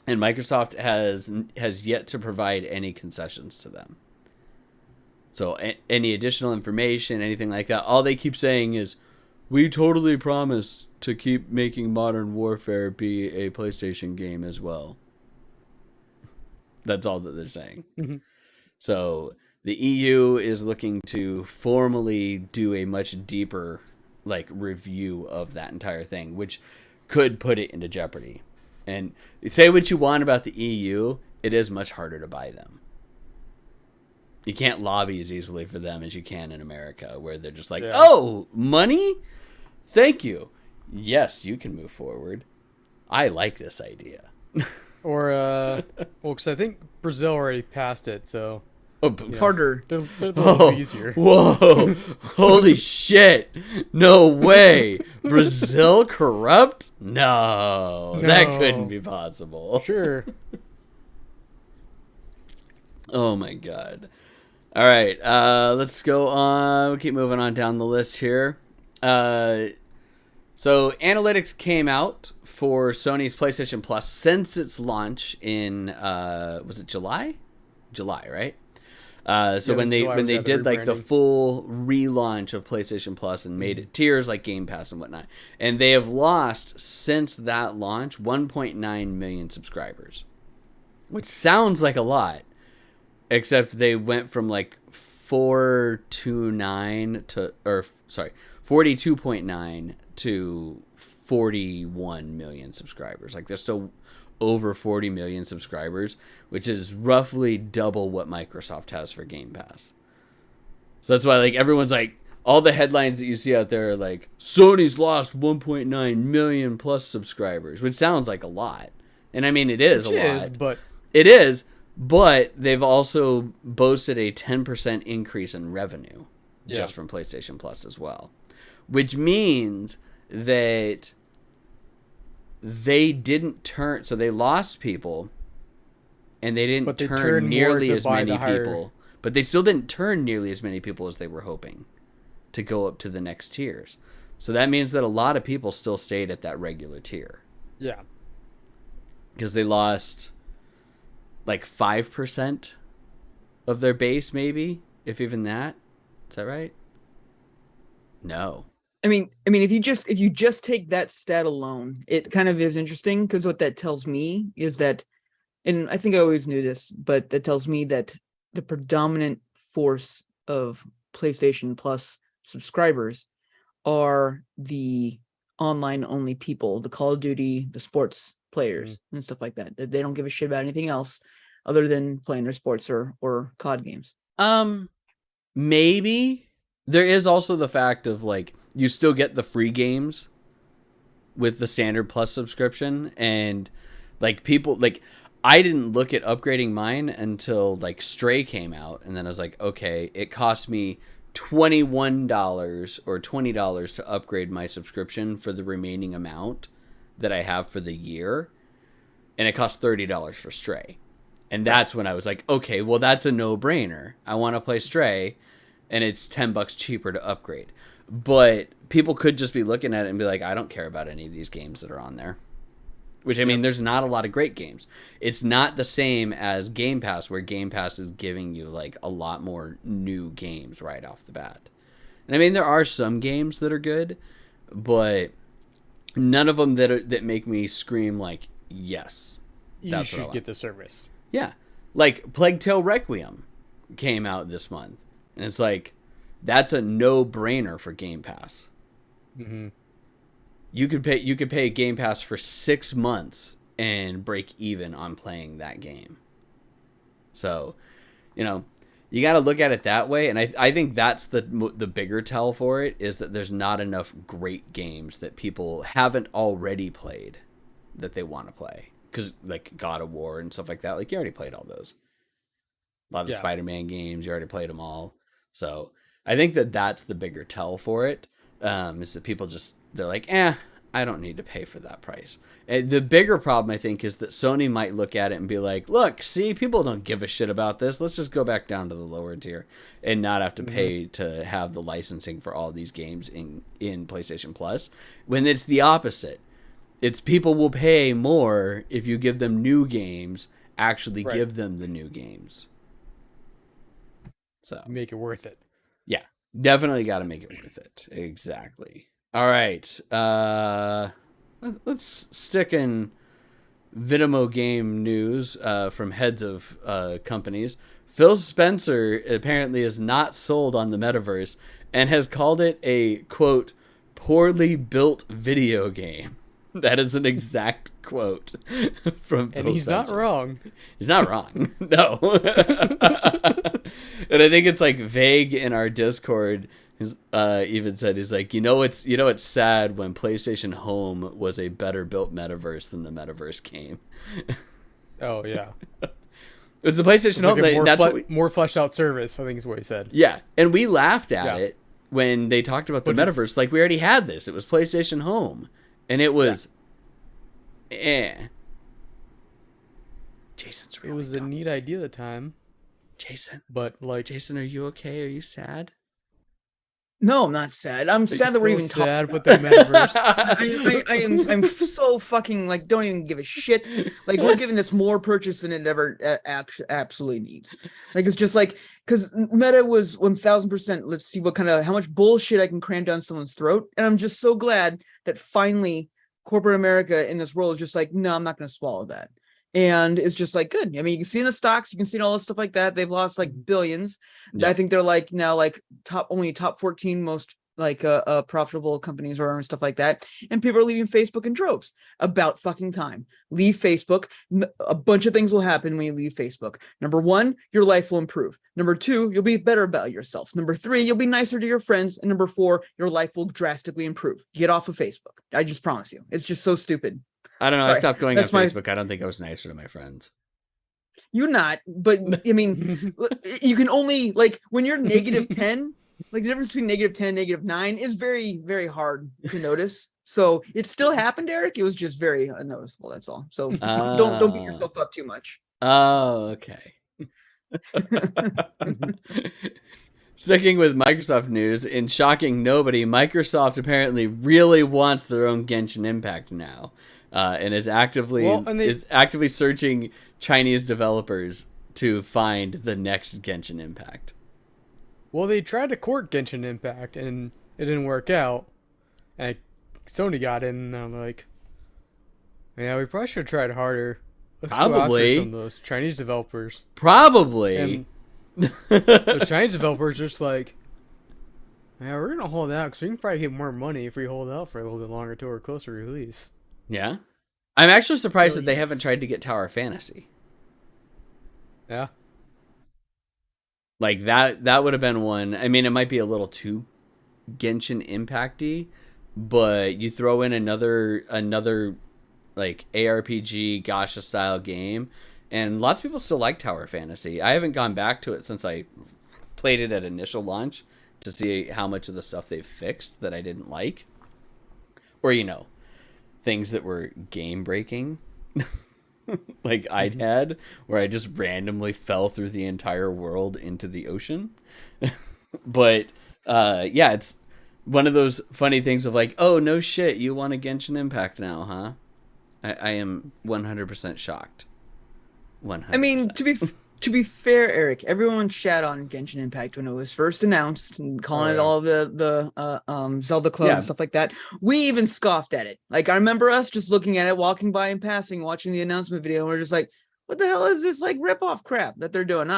and Microsoft has yet to provide any concessions to them. So any additional information, anything like that, all they keep saying is, we totally promise to keep making Modern Warfare be a PlayStation game as well. That's all that they're saying. Mm-hmm. So the EU is looking to formally do a much deeper review of that entire thing, which could put it into jeopardy. And say what you want about the EU, it is much harder to buy them. You can't lobby as easily for them as you can in America, where they're just like, oh, money? Thank you. Yes, you can move forward. I like this idea. Or, well, because I think Brazil already passed it, so Harder. they're a little easier. Whoa. Holy shit. No way. Brazil corrupt? No. That couldn't be possible. Sure. Oh my god. All right, let's go on. We'll keep moving on down the list here. So analytics came out for Sony's PlayStation Plus since its launch in was it July? July, right? So when they did the full relaunch of PlayStation Plus and made it tiers like Game Pass and whatnot, and they have lost since that launch 1.9 million subscribers, which sounds like a lot. Except they went from 429 to, 42.9 to 41 million subscribers. They're still over 40 million subscribers, which is roughly double what Microsoft has for Game Pass. So that's why everyone's all the headlines that you see out there are Sony's lost 1.9 million plus subscribers, which sounds like a lot. And I mean, it is a lot. It is. But they've also boasted a 10% increase in revenue just from PlayStation Plus as well, which means that they didn't turn. So they lost people, and they didn't turn nearly as many people. But they still didn't turn nearly as many people as they were hoping to go up to the next tiers. So that means that a lot of people still stayed at that regular tier. Yeah. Because they lost 5% of their base, maybe, if even that. Is that right? No. I mean, if you just take that stat alone, it kind of is interesting, because what that tells me is that, and I think I always knew this, but that tells me that the predominant force of PlayStation Plus subscribers are the online only people, the Call of Duty, the sports players and stuff like that. That they don't give a shit about anything else other than playing their sports or COD games. Maybe there is also the fact of you still get the free games with the standard Plus subscription, and people I didn't look at upgrading mine until Stray came out, and then I was like, okay, it cost me $21 or $20 to upgrade my subscription for the remaining amount that I have for the year, and it cost $30 for Stray. And that's when I was like, okay, well, that's a no-brainer. I want to play Stray, and it's $10 cheaper to upgrade. But people could just be looking at it and be like, I don't care about any of these games that are on there. Which, I mean, there's not a lot of great games. It's not the same as Game Pass, where Game Pass is giving you a lot more new games right off the bat. And I mean, there are some games that are good, but none of them that make me scream yes. You should get the service. Yeah. Plague Tale Requiem came out this month. And it's that's a no-brainer for Game Pass. Mm-hmm. You could pay Game Pass for 6 months and break even on playing that game. So, you got to look at it that way. And I think that's the bigger tell for it, is that there's not enough great games that people haven't already played that they want to play. Because God of War and stuff like that, you already played all those. A lot of the Spider-Man games, you already played them all. So I think that's the bigger tell for it, is that people they're I don't need to pay for that price. And the bigger problem, I think, is that Sony might look at it and be like, look, see, people don't give a shit about this. Let's just go back down to the lower tier and not have to pay to have the licensing for all these games in PlayStation Plus. When it's the opposite. It's people will pay more if you give them new games, actually give them the new games. So Make it worth it. yeah, definitely got to make it worth it. Exactly. All right. Let's stick in Vimeo game news from heads of companies. Phil Spencer apparently is not sold on the metaverse and has called it a, quote, poorly built video game. That is an exact quote from Phil And he's Spencer. not wrong. He's not wrong. No. And I think it's like Vague in our Discord even said, he's like, it's sad when PlayStation Home was a better built metaverse than the metaverse came. Oh, yeah. It's the PlayStation Home. Like a That's what we, more fleshed out service, I think is what he said. yeah. And we laughed at Yeah. it when they talked about the But it's- metaverse. Like, we already had this. It was PlayStation Home. And it was Jason's It really was a neat idea at the time, Jason, Jason, are you okay? Are you sad? No, I'm not sad. I'm sad that we're even talking. sad with the metaverse. I'm so fucking like don't even give a shit. Like we're giving this more purchase than it ever absolutely needs. Like it's just like because Meta was 1000%. Let's see how much bullshit I can cram down someone's throat, and I'm just so glad that finally corporate America in this world is just like, no, I'm not going to swallow that. And it's just like good. I mean, you can see in the stocks, you can see in all this stuff like that. They've lost like billions. Yeah. I think they're like now like top 14 most like profitable companies or and stuff like that. And people are leaving Facebook in droves. About fucking time. Leave Facebook. A bunch of things will happen when you leave Facebook. Number one, your life will improve. Number two, you'll be better about yourself. Number three, you'll be nicer to your friends. And number four, your life will drastically improve. Get off of Facebook. I just promise you. It's just so stupid. I don't know. I Sorry. stopped going on That's my- Facebook. I don't think I was nicer to my friends. You're not, but I mean, you can only like when you're -10, like the difference between -10 and -9 is very, very hard to notice. So it still happened, Eric. It was just very unnoticeable. That's all. So don't beat yourself up too much. Oh, okay. Sticking with Microsoft news, in shocking nobody, Microsoft apparently really wants their own Genshin Impact now, and is actively searching Chinese developers to find the next Genshin Impact. Well, they tried to court Genshin Impact, and it didn't work out. And Sony got in, and I'm like, yeah, we probably should have tried harder. Let's go Probably. after some of those Chinese developers. Probably. And those Chinese developers are just like, yeah, we're going to hold out, because we can probably get more money if we hold out for a little bit longer to a closer release. Yeah. I'm actually surprised that they Billions. haven't tried to get Tower Fantasy. Yeah. Like that would have been one. I mean, it might be a little too Genshin Impacty, but you throw in another like ARPG gacha style game, and lots of people still like Tower Fantasy. I haven't gone back to it since I played it at initial launch to see how much of the stuff they've fixed that I didn't like, or things that were game breaking. Like I'd had, where I just randomly fell through the entire world into the ocean. But yeah, it's one of those funny things of like, oh no shit, you want a Genshin Impact now, huh? I am 100% shocked. 100%. I mean, to be fair, Eric, everyone shat on Genshin Impact when it was first announced and calling it all the Zelda clone and stuff like that. We even scoffed at it. Like I remember us just looking at it, walking by and passing, watching the announcement video, and we're just like, what the hell is this like rip-off crap that they're doing?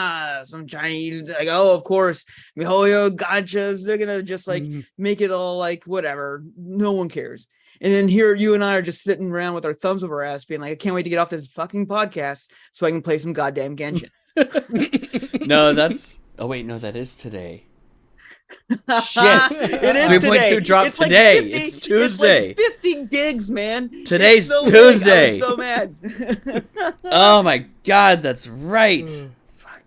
Some Chinese, like, oh, of course, MiHoYo gotchas. They're gonna just like make it all like whatever. No one cares. And then here you and I are just sitting around with our thumbs over our ass being like, I can't wait to get off this fucking podcast so I can play some goddamn Genshin. No, that's. Oh wait, no, that is today. Shit, It is 3.2 today. dropped It's like today. 50 It's Tuesday. It's like 50 gigs, man. Today's It's so late. Tuesday. I was so mad. Oh my god, that's right. Fuck.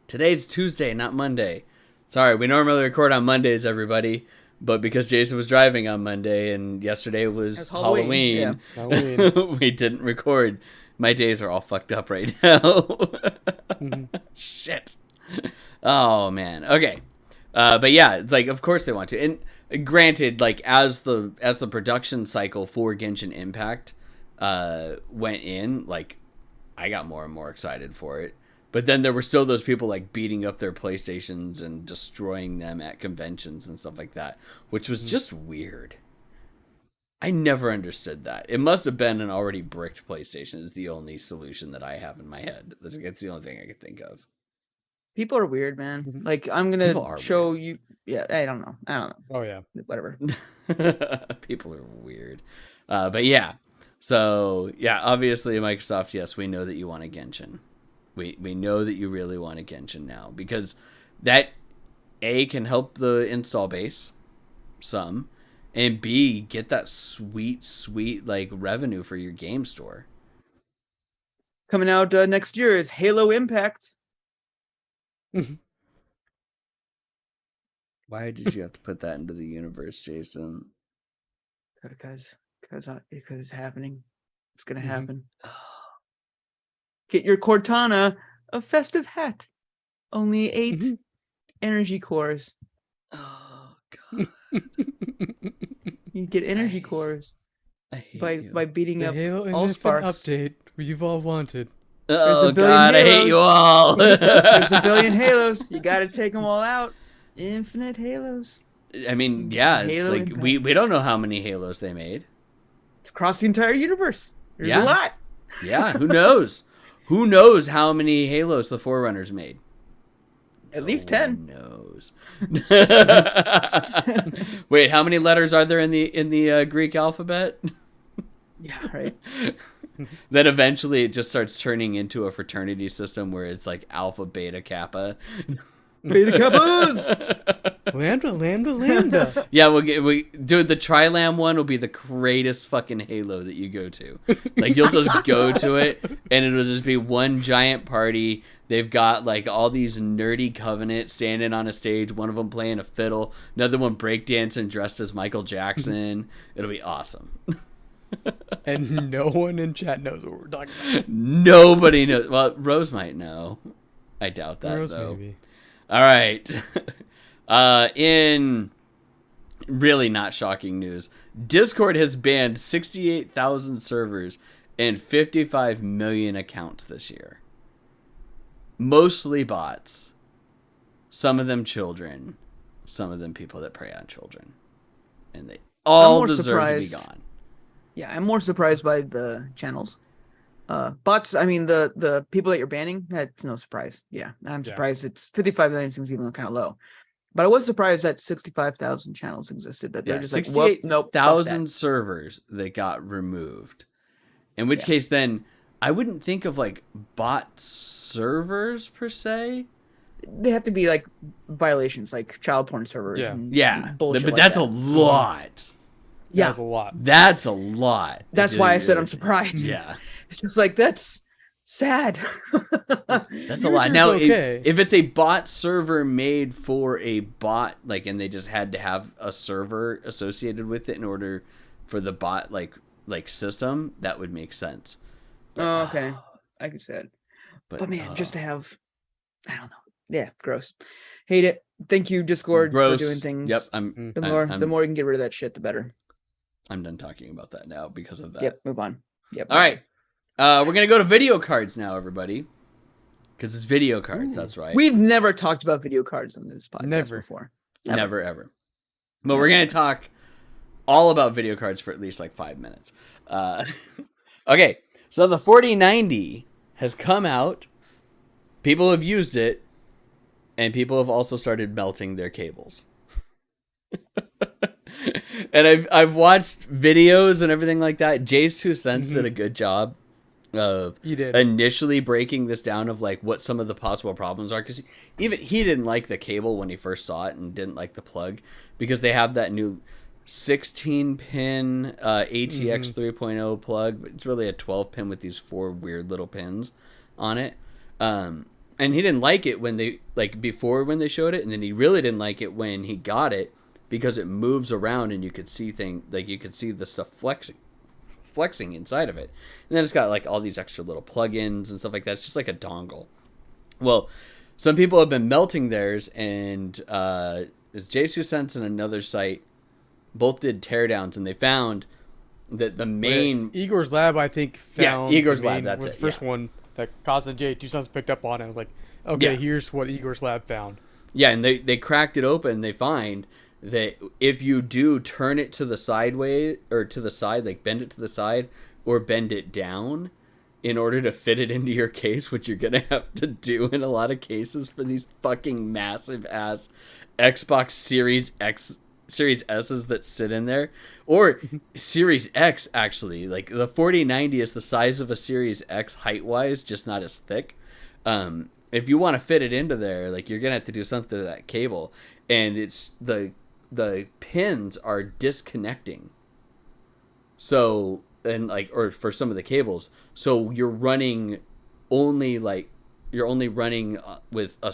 Today's Tuesday, not Monday. Sorry, we normally record on Mondays, everybody. but because Jason was driving on Monday and yesterday was It's Halloween, Halloween, Halloween. we didn't record. My days are all fucked up right now. Shit. Oh man. Okay. But yeah, it's like of course they want to. And granted, like as the production cycle for Genshin Impact went in, like I got more and more excited for it. But then there were still those people like beating up their PlayStations and destroying them at conventions and stuff like that, which was just weird. I never understood that. It must have been an already bricked PlayStation is the only solution that I have in my head. That's the only thing I could think of. People are weird, man. Mhm. Like I'm People gonna are show you. Yeah, I don't know. Oh yeah. Whatever. People are weird. But yeah. So yeah, obviously Microsoft, yes, we know that you want a Genshin. We know that you really want a Genshin now because that A can help the install base some, and B get that sweet like revenue for your game store. Coming out next year is Halo Impact. Why did you have to put that into the universe, Jason? Because it's happening. It's gonna Mhm. happen. Get your Cortana a festive hat. Only 8 energy cores. Oh god, You get energy hate- cores I hate by you. by beating The up Halo all Infinite sparks. update you've all wanted. Oh a billion god, I hate you Halos. all. There's a billion Halos. You got to take them all out. Infinite Halos. I mean, yeah, it's Halo like Impact. we don't know how many Halos they made. It's across the entire universe. There's Yeah. a lot. Yeah, who knows? Who knows how many Halos the Forerunners made? At least No 10. one knows. Wait, how many letters are there in the Greek alphabet? Yeah, right. Then eventually it just starts turning into a fraternity system where it's like alpha, beta, kappa. Beta Kappas. Lambda. Yeah, dude, the Trilam one will be the greatest fucking Halo that you go to. Like you'll just go to it and it'll just be one giant party. They've got like all these nerdy Covenant standing on a stage, one of them playing a fiddle, another one breakdancing dressed as Michael Jackson. It'll be awesome. And no one in chat knows what we're talking about. Nobody knows. Well, Rose might know. I doubt that Rose, though. maybe. All right. In really not shocking news, Discord has banned 68,000 servers and 55 million accounts this year. Mostly bots. Some of them children. Some of them people that prey on children. And they all more deserve surprised. to be gone. Yeah, I'm more surprised by the channels. Bots, I mean, the people that you're banning, that's no surprise. Yeah, I'm Yeah. surprised. It's 55 million seems even kind of low. But I was surprised that 65,000 channels existed. That they're Yeah, just like, whoop, nope, fuck that. 68,000 servers that got removed. In which Yeah. case, then I wouldn't think of like bot servers per se. They have to be like violations, like child porn servers. Yeah. And Yeah, bullshit but like that's that. a lot. Yeah, That's a lot. That's a lot. that's why I said I'm surprised. Yeah, It's just like that's sad. that's a lot. User's Now, okay. if it's a bot server made for a bot, like, and they just had to have a server associated with it in order for the bot, like system, that would make sense. Oh, okay, I could say that. But, But man, just to have, I don't know. Yeah, gross. Hate it. Thank you, Discord, gross. for doing things. Yep, The more, the more you can get rid of that shit, the better. I'm done talking about that now because of that. Yep, move on. Yep. All right. We're going to go to video cards now, everybody. Because it's video cards. That's right. We've never talked about video cards on this podcast Never. before. Never, ever. But we're going to talk all about video cards for at least like 5 minutes. Okay. So the 4090 has come out. People have used it. And people have also started melting their cables. And I've watched videos and everything like that. Jay's 2 cents did a good job of He did. initially breaking this down of like what some of the possible problems are, because even he didn't like the cable when he first saw it and didn't like the plug, because they have that new 16 pin ATX 3.0 plug, but it's really a 12 pin with these 4 weird little pins on it. And he didn't like it when they, like, before when they showed it, and then he really didn't like it when he got it because it moves around and you could see you could see the stuff flexing inside of it. And then it's got like all these extra little plugins and stuff like that. It's just like a dongle. Well, some people have been melting theirs, and JSU Sense and another site both did teardowns, and they found that the main Igor's Lab, I think, found Igor's the Lab, main- that's was it, the first yeah. one that Kaz and J2 Sons picked up on. I was like, okay, Yeah. here's what Igor's Lab found. Yeah, and they cracked it open, and they find that if you do turn it to the sideways or to the side, like bend it to the side or bend it down in order to fit it into your case, which you're gonna have to do in a lot of cases for these fucking massive ass Xbox Series S's that sit in there, or Series X. Actually, like the 4090 is the size of a Series X height wise, just not as thick. If you want to fit it into there, like you're gonna have to do something to that cable, and it's the pins are disconnecting. So, and like, or for some of the cables, so you're only running with a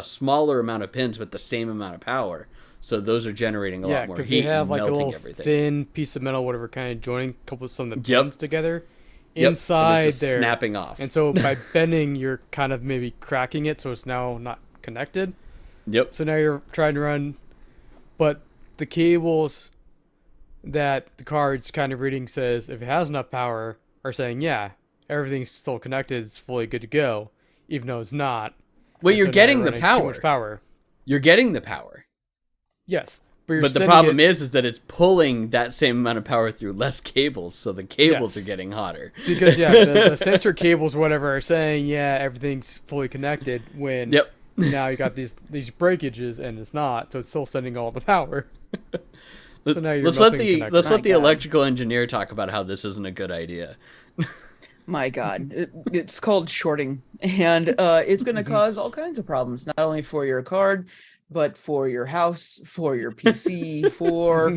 smaller amount of pins with the same amount of power. So those are generating a lot more because heat they have and like a melting little everything. thin piece of metal, whatever, kind of joining a couple of some of the Yep. pins together Yep, and inside it's just there, snapping off. And so by bending, you're kind of maybe cracking it, so it's now not connected. Yep. So now you're trying to run, but the cables that the card's kind of reading says if it has enough power are saying, yeah, everything's still connected, it's fully good to go, even though it's not. Well, And you're so now getting the running power. Too much power. You're getting the power. Yes, but But the problem is that it's pulling that same amount of power through less cables, so the cables Yes. are getting hotter. because the sensor cables, whatever, are saying, yeah, everything's fully connected. When Yep. now you got these breakages and it's not, so it's still sending all the power. So now you're Let's let melting the connectors. let's My let the God. electrical engineer talk about how this isn't a good idea. My God, it's called shorting, and it's going to cause all kinds of problems, not only for your card, but for your house, for your PC, for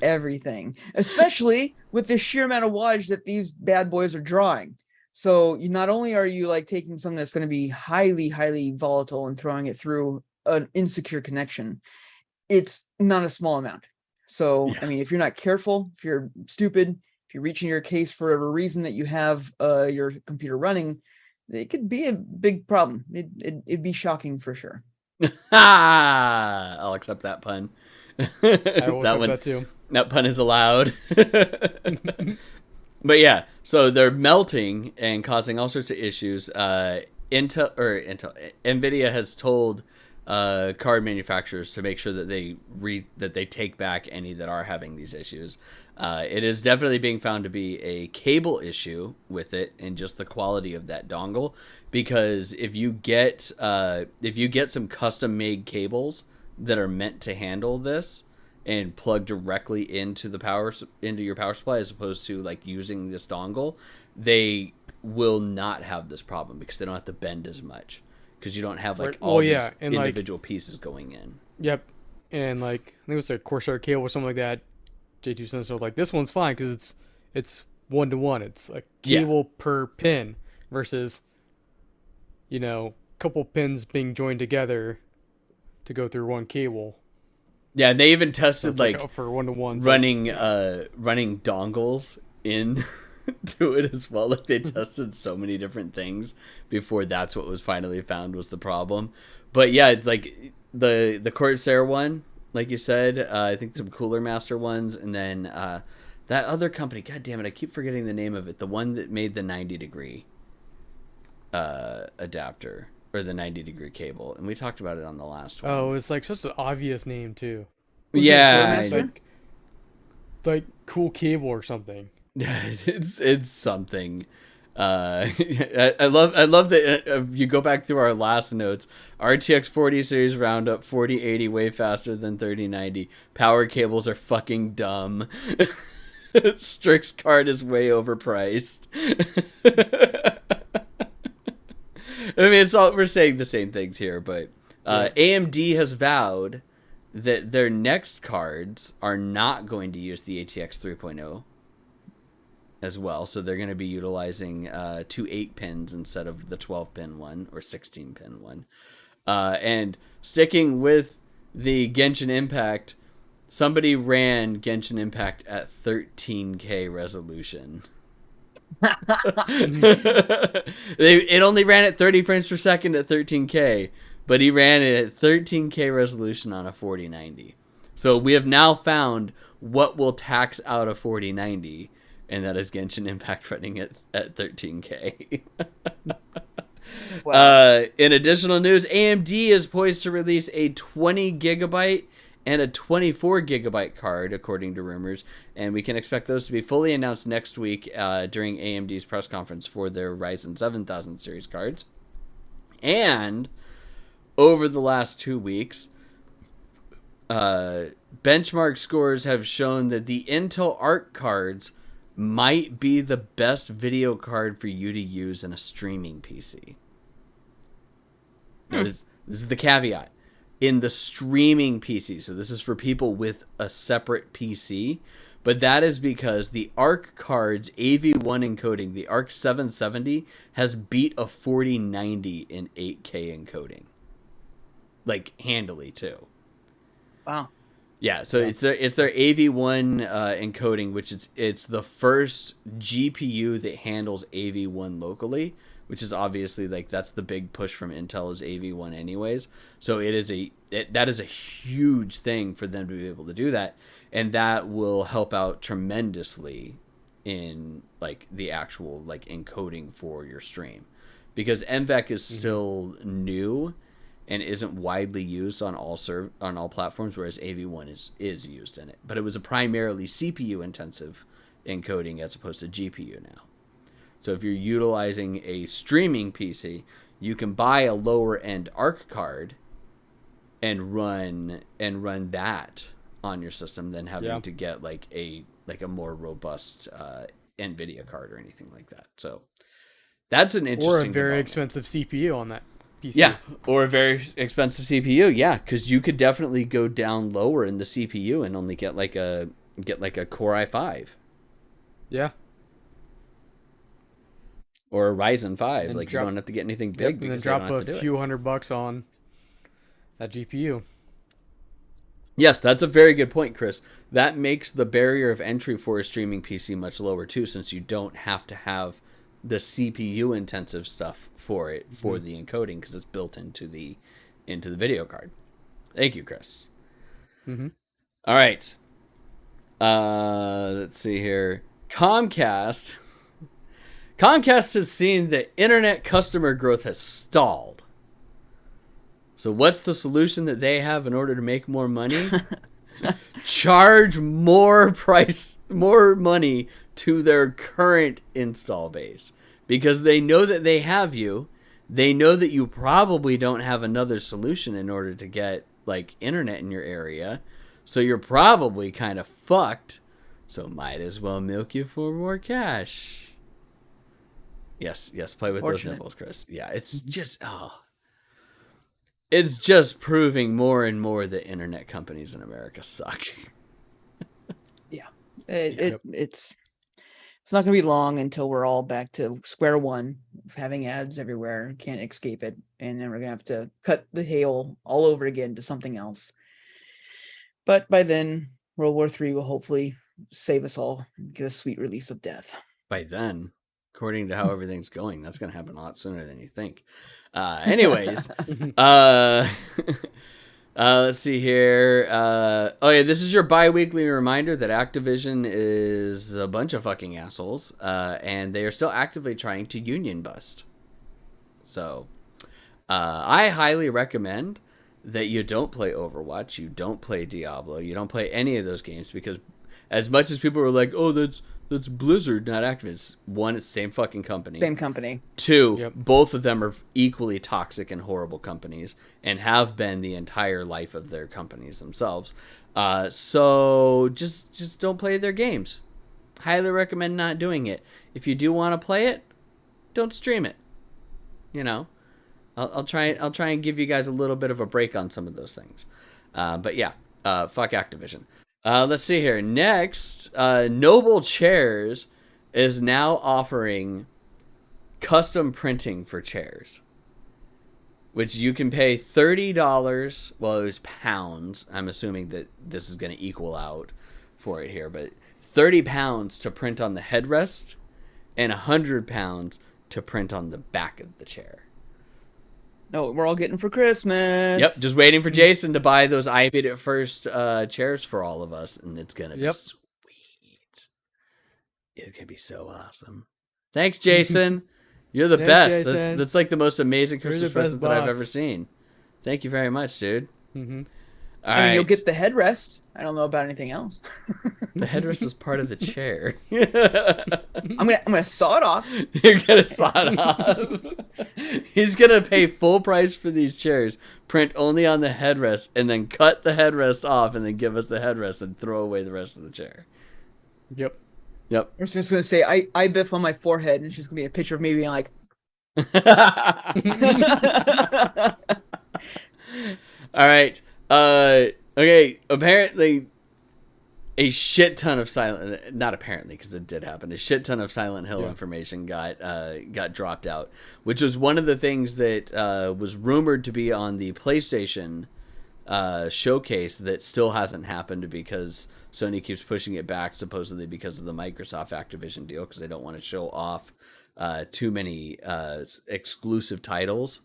everything, especially with the sheer amount of wattage that these bad boys are drawing. So you not only are you like taking something that's going to be highly, highly volatile and throwing it through an insecure connection, it's not a small amount. So, Yeah. I mean, if you're not careful, if you're stupid, if you reach in your case for whatever reason that you have your computer running, it could be a big problem. It'd be shocking for sure. I'll accept that pun. I will that accept one, that too. that pun is allowed. But yeah, so they're melting and causing all sorts of issues. Nvidia has told card manufacturers to make sure that they take back any that are having these issues. It is definitely being found to be a cable issue with it and just the quality of that dongle, because if you get some custom made cables that are meant to handle this and plug directly into your power supply as opposed to like using this dongle, they will not have this problem because they don't have to bend as much, because you don't have like Right. all Well, these yeah, and, like- individual pieces going in. Yep, and like I think it was a Corsair cable or something like that. J2 Sensor was like, this one's fine because it's 1-to-1. It's a Yeah. cable per pin versus, couple pins being joined together to go through one cable. Yeah, they even So tested it's like for 1-to-1 running dongles in to it as well. Like they tested so many different things before that's what was finally found was the problem. But yeah, it's like the Corsair one, like you said, I think some Cooler Master ones, and then that other company, god damn it, I keep forgetting the name of it, the one that made the 90-degree adapter or the 90-degree cable, and we talked about it on the last one. Oh, it's like such an obvious name too. Yeah, Master? Like cool cable or something. it's something. I love that you go back through our last notes. RTX 40 series roundup 4080 way faster than 3090. Power cables are fucking dumb. Strix card is way overpriced. I mean, it's all we're saying the same things here, but AMD has vowed that their next cards are not going to use the ATX 3.0 as well, so they're going to be utilizing 2 8-pins instead of the 12-pin one or 16-pin one. And sticking with the Genshin Impact, somebody ran Genshin Impact at 13K resolution. It only ran at 30 frames per second at 13K, but he ran it at 13K resolution on a 4090. So we have now found what will tax out a 4090, and that is Genshin Impact running at 13K. Wow. In additional news, AMD is poised to release a 20 gigabyte and a 24 gigabyte card, according to rumors, and we can expect those to be fully announced next week during AMD's press conference for their Ryzen 7000 series cards. And over the last 2 weeks, benchmark scores have shown that the Intel Arc cards might be the best video card for you to use in a streaming PC. Now, this is the caveat. In the streaming PC, so this is for people with a separate PC, but that is because the Arc card's AV1 encoding, the Arc 770, has beat a 4090 in 8K encoding. Like, handily, too. Wow. Yeah, so it's their AV1 encoding, which it's the first GPU that handles AV1 locally, which is obviously like that's the big push from Intel is AV1 anyways. So that is a huge thing for them to be able to do that, and that will help out tremendously in like the actual like encoding for your stream, because NVENC is still new and isn't widely used on all platforms, whereas AV1 is used in it. But it was a primarily CPU intensive encoding as opposed to GPU now. So if you're utilizing a streaming PC, you can buy a lower end Arc card and run that on your system than having to get like a more robust NVIDIA card or anything like that. So that's an interesting Or a very development. expensive CPU on that PC. Yeah, or a very expensive CPU. Yeah, because you could definitely go down lower in the CPU and only get like a Core i5 Yeah. or a Ryzen 5. And like drop- you don't have to get anything Yep, big and then because you drop don't have a to do few it. $100 on that GPU. Yes, that's a very good point, Chris. That makes the barrier of entry for a streaming PC much lower too, since you don't have to have the CPU intensive stuff for it for the encoding because it's built into the video card. Thank you, Chris. Mm-hmm. All right. Let's see here. Comcast has seen that internet customer growth has stalled. So what's the solution that they have in order to make more money? Charge more money to their current install base, because they know that they have you. They know that you probably don't have another solution in order to get like internet in your area. So you're probably kind of fucked. So might as well milk you for more cash. Yes, play with those nipples, Chris. Yeah, it's just it's just proving more and more that internet companies in America suck. Yeah. It's not going to be long until we're all back to square one, having ads everywhere. Can't escape it. And then we're going to have to cut the hail all over again to something else. But by then, World War III will hopefully save us all and get a sweet release of death. By then, according to how everything's going, that's going to happen a lot sooner than you think. Anyways, let's see here. This is your bi-weekly reminder that Activision is a bunch of fucking assholes, and they are still actively trying to union bust. So, I highly recommend that you don't play Overwatch, you don't play Diablo, you don't play any of those games, because as much as people are like, oh, that's Blizzard, not Activision. One, it's the same fucking company. Same company. Two, both of them are equally toxic and horrible companies and have been the entire life of their companies themselves. So just don't play their games. Highly recommend not doing it. If you do want to play it, don't stream it. You know, I'll try and give you guys a little bit of a break on some of those things. But yeah, fuck Activision. Let's see here. Next, Noble Chairs is now offering custom printing for chairs. which you can pay $30. Well, it was pounds. I'm assuming that this is going to equal out for it here, but £30 to print on the headrest and £100 to print on the back of the chair. No, we're all getting for Christmas. Yep, just waiting for Jason to buy those I Paid It First chairs for all of us, and it's gonna be sweet. It's gonna be so awesome. Thanks, Jason. You're the Thanks, best. Jason. That's like the most amazing You're the Christmas best present that I've boss. ever seen. Thank you very much, dude. Mm-hmm. All I mean, right. you'll get the headrest. I don't know about anything else. The headrest is part of the chair. I'm gonna saw it off. You're gonna saw it off. He's gonna pay full price for these chairs, print only on the headrest, and then cut the headrest off, and then give us the headrest and throw away the rest of the chair. Yep. Yep. I was just gonna say I biff on my forehead, and it's just gonna be a picture of me being like, All right. Okay. Apparently, a shit ton of not apparently, because it did happen. A shit ton of Silent Hill information got dropped out, which was one of the things that was rumored to be on the PlayStation showcase that still hasn't happened because Sony keeps pushing it back, supposedly because of the Microsoft Activision deal, because they don't want to show off too many exclusive titles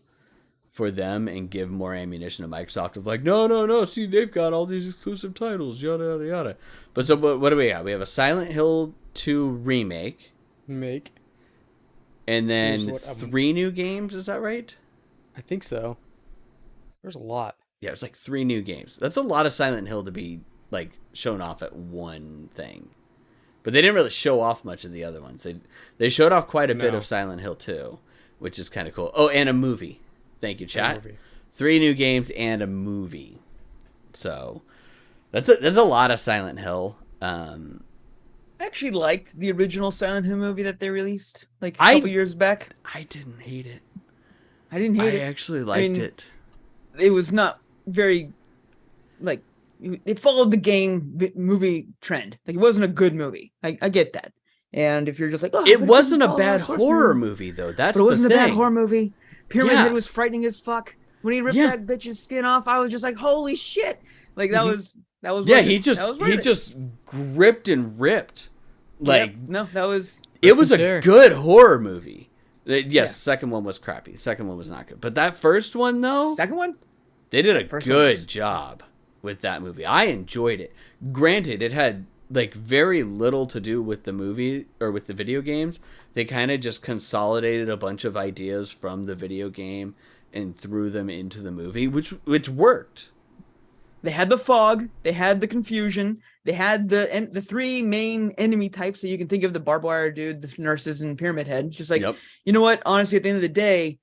for them and give more ammunition to Microsoft of like, no, see, they've got all these exclusive titles, yada, yada, yada. But so what do we have? We have a Silent Hill 2 remake. And then 3 new games, is that right? I think so. There's a lot. Yeah, it's like 3 new games. That's a lot of Silent Hill to be like shown off at one thing. But they didn't really show off much of the other ones. They showed off quite a bit of Silent Hill 2, which is kind of cool. Oh, and a movie. Thank you, chat. 3 new games and a movie. So that's a lot of Silent Hill. I actually liked the original Silent Hill movie that they released like a couple years back. I didn't hate it. I didn't hate it. I actually liked it. It was not very like it followed the movie trend. Like it wasn't a good movie. I get that. And if you're just like, oh, it wasn't a bad horror movie though. That's but it wasn't the a thing. bad horror movie. Pyramid Head was frightening as fuck. When he ripped that bitch's skin off, I was just like, holy shit! Like that was yeah. He just gripped and ripped. Like that was. It was a good horror movie. Yes, second one was crappy. Second one was not good. But that first one though, second one, they did a good job with that movie. I enjoyed it. Granted, it had like very little to do with the movie or with the video games. They kind of just consolidated a bunch of ideas from the video game and threw them into the movie, which worked. They had the fog, they had the confusion, they had the 3 main enemy types that you can think of: the barbed wire dude, the nurses, and Pyramid Head. It's just like, you know what? Honestly, at the end of the day,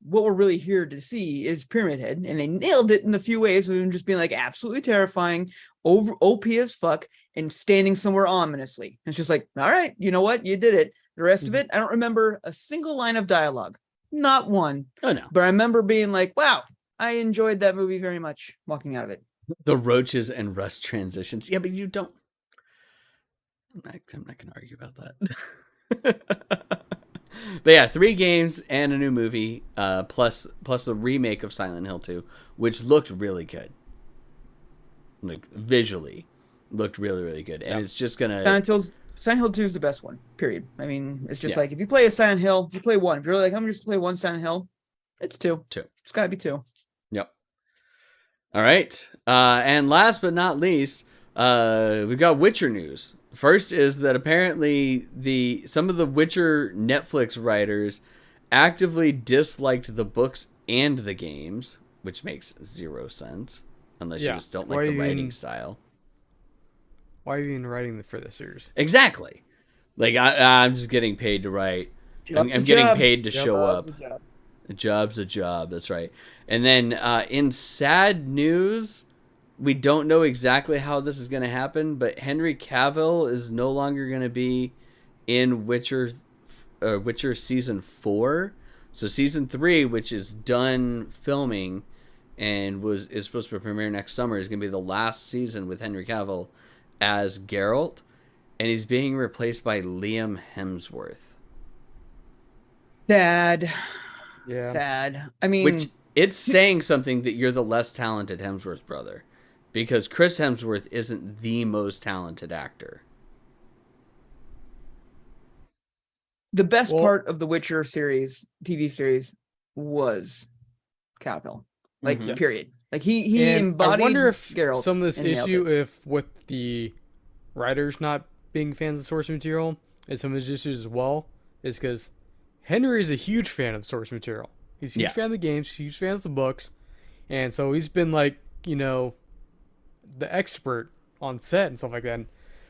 what we're really here to see is Pyramid Head, and they nailed it in a few ways with them just being like absolutely terrifying, over OP as fuck, and standing somewhere ominously. It's just like, all right, you know what? You did it. The rest of it, I don't remember a single line of dialogue. Not one. Oh, no. But I remember being like, wow, I enjoyed that movie very much walking out of it. The roaches and rust transitions. Yeah, but you don't. I'm not going to argue about that. But yeah, 3 games and a new movie, plus the remake of Silent Hill 2, which looked really good. Like, visually, looked really, really good. And it's just going to... Silent Hill 2 is the best one, period. I mean, it's just like, if you play a Silent Hill, you play 1. If you're like, I'm just play 1 Silent Hill, it's 2. It's got to be 2. Yep. All right. And last but not least, we've got Witcher news. First is that apparently some of the Witcher Netflix writers actively disliked the books and the games, which makes 0 sense unless you just don't like the writing style. Why are you even writing for the series? Exactly. Like I'm just getting paid to write. I'm getting paid to show up. A job's a job. That's right. And then in sad news, we don't know exactly how this is going to happen, but Henry Cavill is no longer going to be in Witcher season 4. So season 3, which is done filming and is supposed to premiere next summer, is going to be the last season with Henry Cavill as Geralt, and he's being replaced by Liam Hemsworth. Sad. Yeah. Sad. I mean, it's saying something that you're the less talented Hemsworth brother, because Chris Hemsworth isn't the most talented actor. The best Well- part of the Witcher series, TV series, was Cavill. Like, Mhm. period. Like he And embodied I wonder if Geralt some of this and nailed issue, it. if with the writers not being fans of source material, and some of his issues as well, is because Henry is a huge fan of the source material. He's a huge Yeah. fan of the games, huge fan of the books, and so he's been like, the expert on set and stuff like that.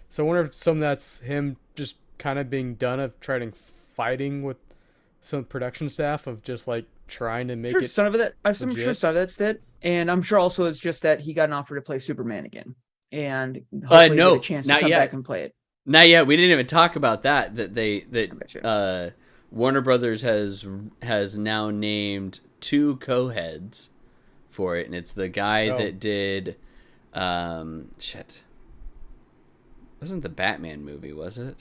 So I wonder if some of that's him just kind of being done of trying fighting with some production staff of just like trying to make Sure, it. some of that. I'm sure legit. some of that's it, and I'm sure also it's just that he got an offer to play Superman again, and hopefully no, get a chance to not come yet. back and play it. Not yet. We didn't even talk about that. I betcha. That Warner Brothers has now named 2 co-heads for it, and it's the guy Oh. that did shit. Wasn't the Batman movie, was it?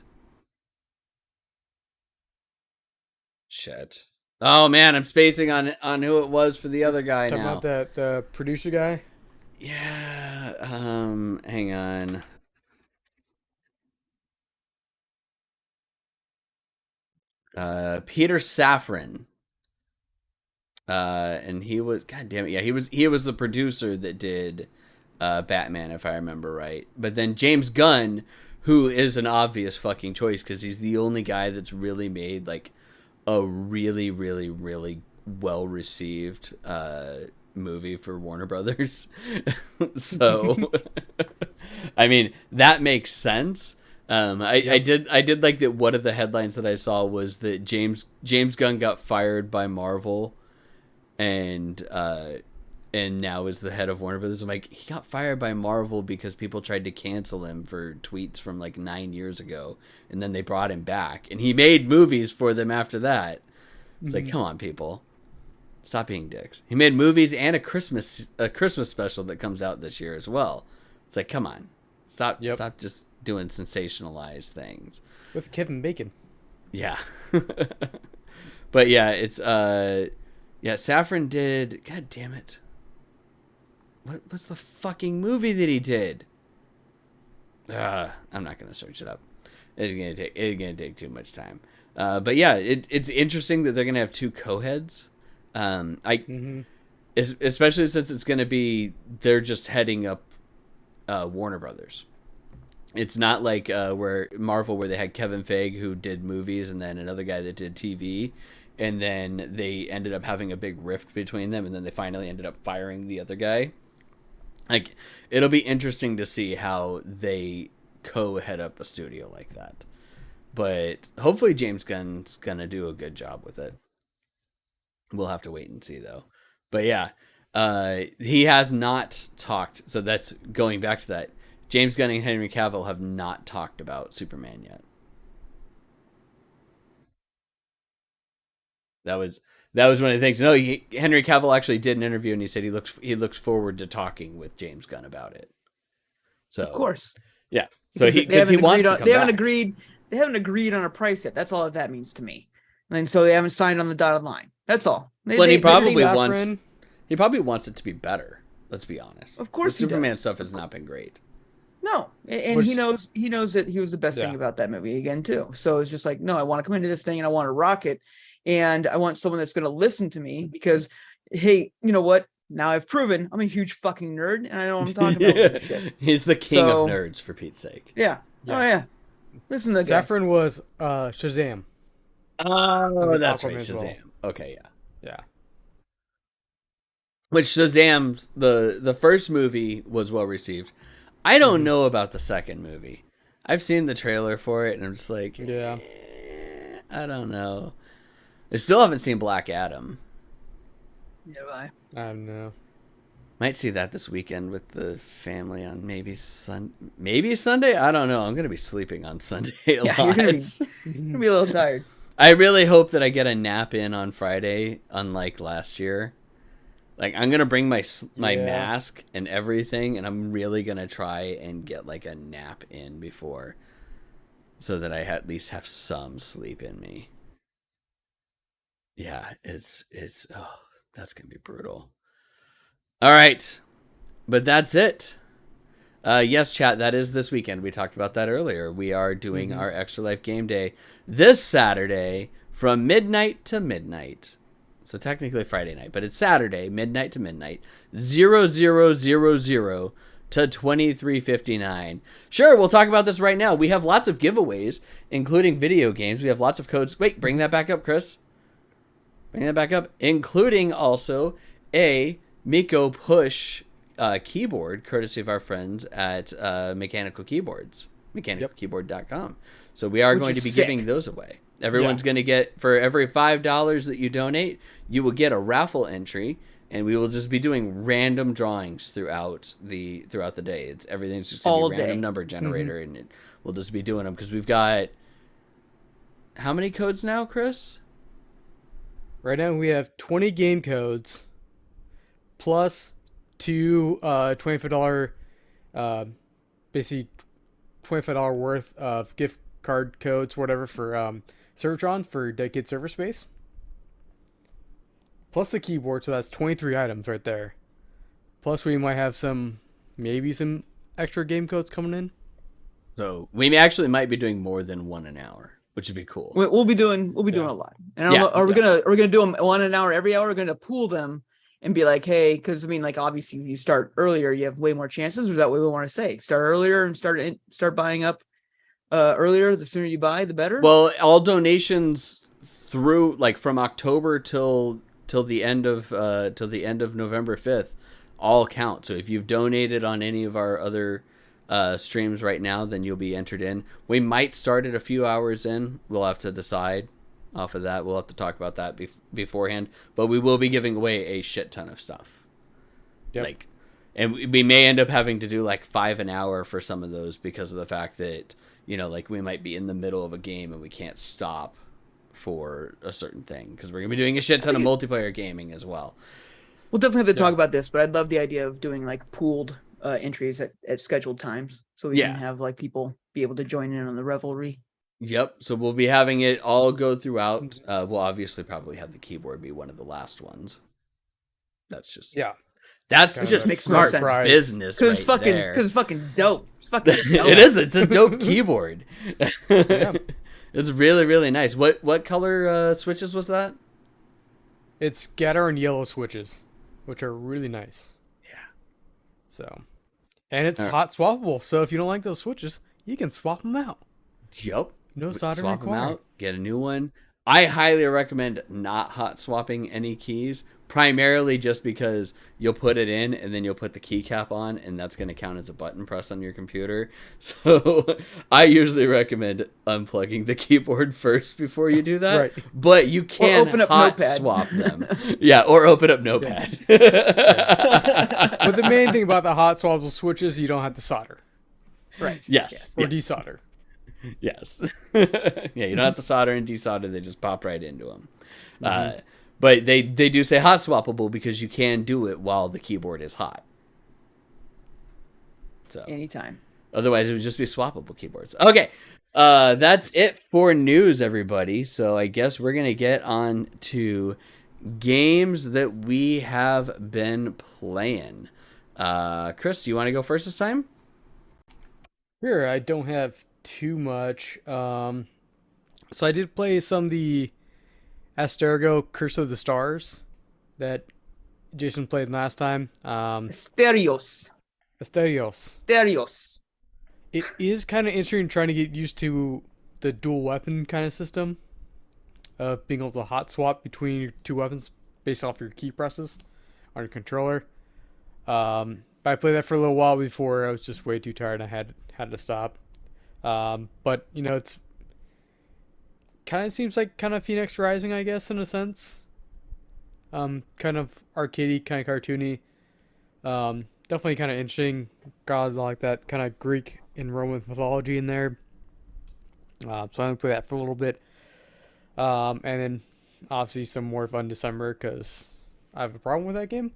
Shit. Oh man, I'm spacing on who it was for the other guy Talking now. about that the producer guy. Yeah. Hang on. Peter Safran. And he was, god damn it, yeah, he was the producer that did Batman, if I remember right. But then James Gunn, who is an obvious fucking choice because he's the only guy that's really made like a really, really, really well received movie for Warner Brothers. So, I mean, that makes sense. I did like that. One of the headlines that I saw was that James Gunn got fired by Marvel, and now is the head of Warner Brothers. I'm like, he got fired by Marvel because people tried to cancel him for tweets from like 9 years ago, and then they brought him back, and he made movies for them after that. It's like, come on, people, stop being dicks. He made movies and a Christmas special that comes out this year as well. It's like, come on, stop just doing sensationalized things. With Kevin Bacon. Yeah. But yeah, it's Safran did, god damn it. What's the fucking movie that he did? I'm not gonna search it up. It's gonna take too much time. But yeah, it's interesting that they're gonna have 2 co-heads. Especially since it's gonna be, they're just heading up Warner Brothers. It's not like where Marvel, where they had Kevin Feige who did movies and then another guy that did TV, and then they ended up having a big rift between them, and then they finally ended up firing the other guy. Like, it'll be interesting to see how they co-head up a studio like that. But hopefully James Gunn's gonna do a good job with it. We'll have to wait and see though. But yeah, he has not talked. So that's going back to that. James Gunn and Henry Cavill have not talked about Superman yet. That was one of the things. No, Henry Cavill actually did an interview, and he said he looks forward to talking with James Gunn about it. So Of course. yeah. So he They haven't wants agreed to on- come They back. haven't agreed. They haven't agreed on a price yet. That's all that means to me. And so they haven't signed on the dotted line. That's all. But he probably Saffron- wants. He probably wants it to be better. Let's be honest. Of course the he Superman does. stuff has not been great. No, and Which- he knows that he was the best thing Yeah. about that movie again too. So it's just like, no, I want to come into this thing and I want to rock it, and I want someone that's going to listen to me because, hey, you know what? Now I've proven I'm a huge fucking nerd and I know what I'm talking about. with this shit. He's the king So- of nerds, for Pete's sake. Yeah. Yeah. Oh yeah. Listen to the guy. Saffron was Shazam. Oh, that's Aquaman right, as well. Shazam. Okay, yeah. Yeah. Which Shazam, the first movie was well received. I don't know about the second movie. I've seen the trailer for it, and I'm just like, Yeah. I don't know. I still haven't seen Black Adam. Yeah, bye. I don't know. Might see that this weekend with the family on maybe Sunday. I don't know. I'm gonna be sleeping on Sunday a Yeah, lot. you're gonna be a little tired. I really hope that I get a nap in on Friday, unlike last year. Like, I'm gonna bring my Yeah. mask and everything, and I'm really gonna try and get like a nap in before, so that I at least have some sleep in me. Yeah, it's That's gonna be brutal. All right, but that's it. Yes, chat. That is this weekend. We talked about that earlier. We are doing our Extra Life Game Day this Saturday from midnight to midnight. So technically Friday night, but it's Saturday, midnight to midnight. 0000 to 23:59. Sure, we'll talk about this right now. We have lots of giveaways, including video games. We have lots of codes. Wait, bring that back up, Chris. Bring that back up. Including also a Miko Push keyboard, courtesy of our friends at Mechanical Keyboards, mechanicalkeyboard.com. So we are going to be giving those away. Everyone's going to get, for every $5 that you donate, you will get a raffle entry, and we will just be doing random drawings throughout the day. Everything's just going to be a random number generator, and we'll just be doing them because we've got how many codes now, Chris? Right now we have 20 game codes plus two $25 basically $25 worth of gift card codes, whatever, for Servertron for dedicated server space. Plus the keyboard, so that's 23 items right there. Plus we might have maybe some extra game codes coming in. So we actually might be doing more than one an hour, which would be cool. We'll be doing a lot. And are we gonna do them 1 an hour every hour? We're gonna pool them and be like, hey, because I mean, like, obviously, if you start earlier, you have way more chances. Or is that what we want to say? Start earlier and start buying up earlier. The sooner you buy, the better. Well, all donations through, like, from October till the end of November 5th all count. So if you've donated on any of our other streams right now, then you'll be entered in. We might start it a few hours in. We'll have to decide off of that. We'll have to talk about that beforehand, but we will be giving away a shit ton of stuff. Yep. And we may end up having to do like 5 an hour for some of those because of the fact that, you know, like we might be in the middle of a game and we can't stop for a certain thing because we're gonna be doing a shit ton of multiplayer gaming as well. We'll definitely have to talk about this, but I'd love the idea of doing like pooled entries at scheduled times, so we can have like people be able to join in on the revelry. Yep. So we'll be having it all go throughout. We'll obviously probably have the keyboard be one of the last ones. That's just That's just makes no smart sense. business. Because right there. it's fucking dope. It's fucking dope. It is. It's a dope keyboard. It's really, really nice. What color switches was that? It's scatter and yellow switches, which are really nice. Yeah. So, and it's hot swappable. So if you don't like those switches, you can swap them out. Yep. No soldering Swap them required. out. Get a new one. I highly recommend not hot swapping any keys, primarily just because you'll put it in and then you'll put the keycap on, and that's going to count as a button press on your computer. So I usually recommend unplugging the keyboard first before you do that. Right. But you can open up hot Notepad. swap them. Yeah, or open up Notepad. But the main thing about the hot swappable switches, you don't have to solder Right. Yes. or Yeah. desolder. Yes. Yeah, you don't have to solder and desolder. They just pop right into them. But they do say hot swappable because you can do it while the keyboard is hot. So Anytime. otherwise it would just be swappable keyboards. Okay. That's it for news, everybody. So I guess we're going to get on to games that we have been playing. Chris, do you want to go first this time? Here, I don't have too much. So I did play some of the Astergo Curse of the Stars that Jason played last time. Asterios. Asterios. It is kind of interesting trying to get used to the dual weapon kind of system of being able to hot swap between your two weapons based off your key presses on your controller. But I played that for a little while before I was just way too tired and I had to stop. But you know, it's kind of seems like kind of Phoenix Rising, I guess, in a sense. Kind of arcadey, kind of cartoony. Definitely kind of interesting. Got like that kind of Greek and Roman mythology in there. So I'm gonna play that for a little bit. And then obviously some more fun December because I have a problem with that game.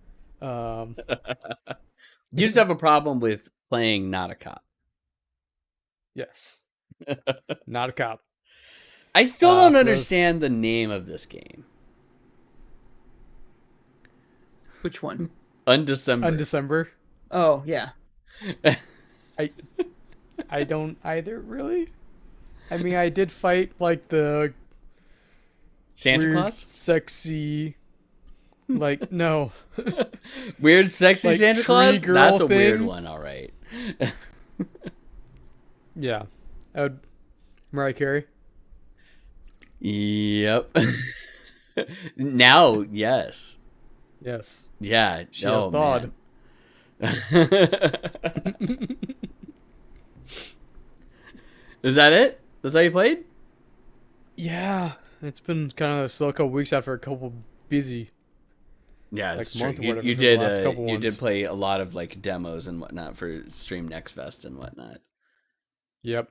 You just have a problem with playing not a cop. Yes. Not a cop. I still don't understand the name of this game. Which one? Undecember. On December. Oh yeah. I don't either, really. I mean, I did fight like the Santa weird, Claus? sexy, like no, Weird, sexy Like Santa tree Claus? girl That's a weird thing? one, all right. yeah, I would Mariah Carey. Yep. Now, yes. Yes, Yeah. she has oh, thawed. man. Is that it? That's all you played? Yeah, it's been kind of slow couple weeks after a couple busy. Yeah, Like that's month true. or whatever You for the did. last couple You did ones. play a lot of like demos and whatnot for Stream Next Fest and whatnot. Yep.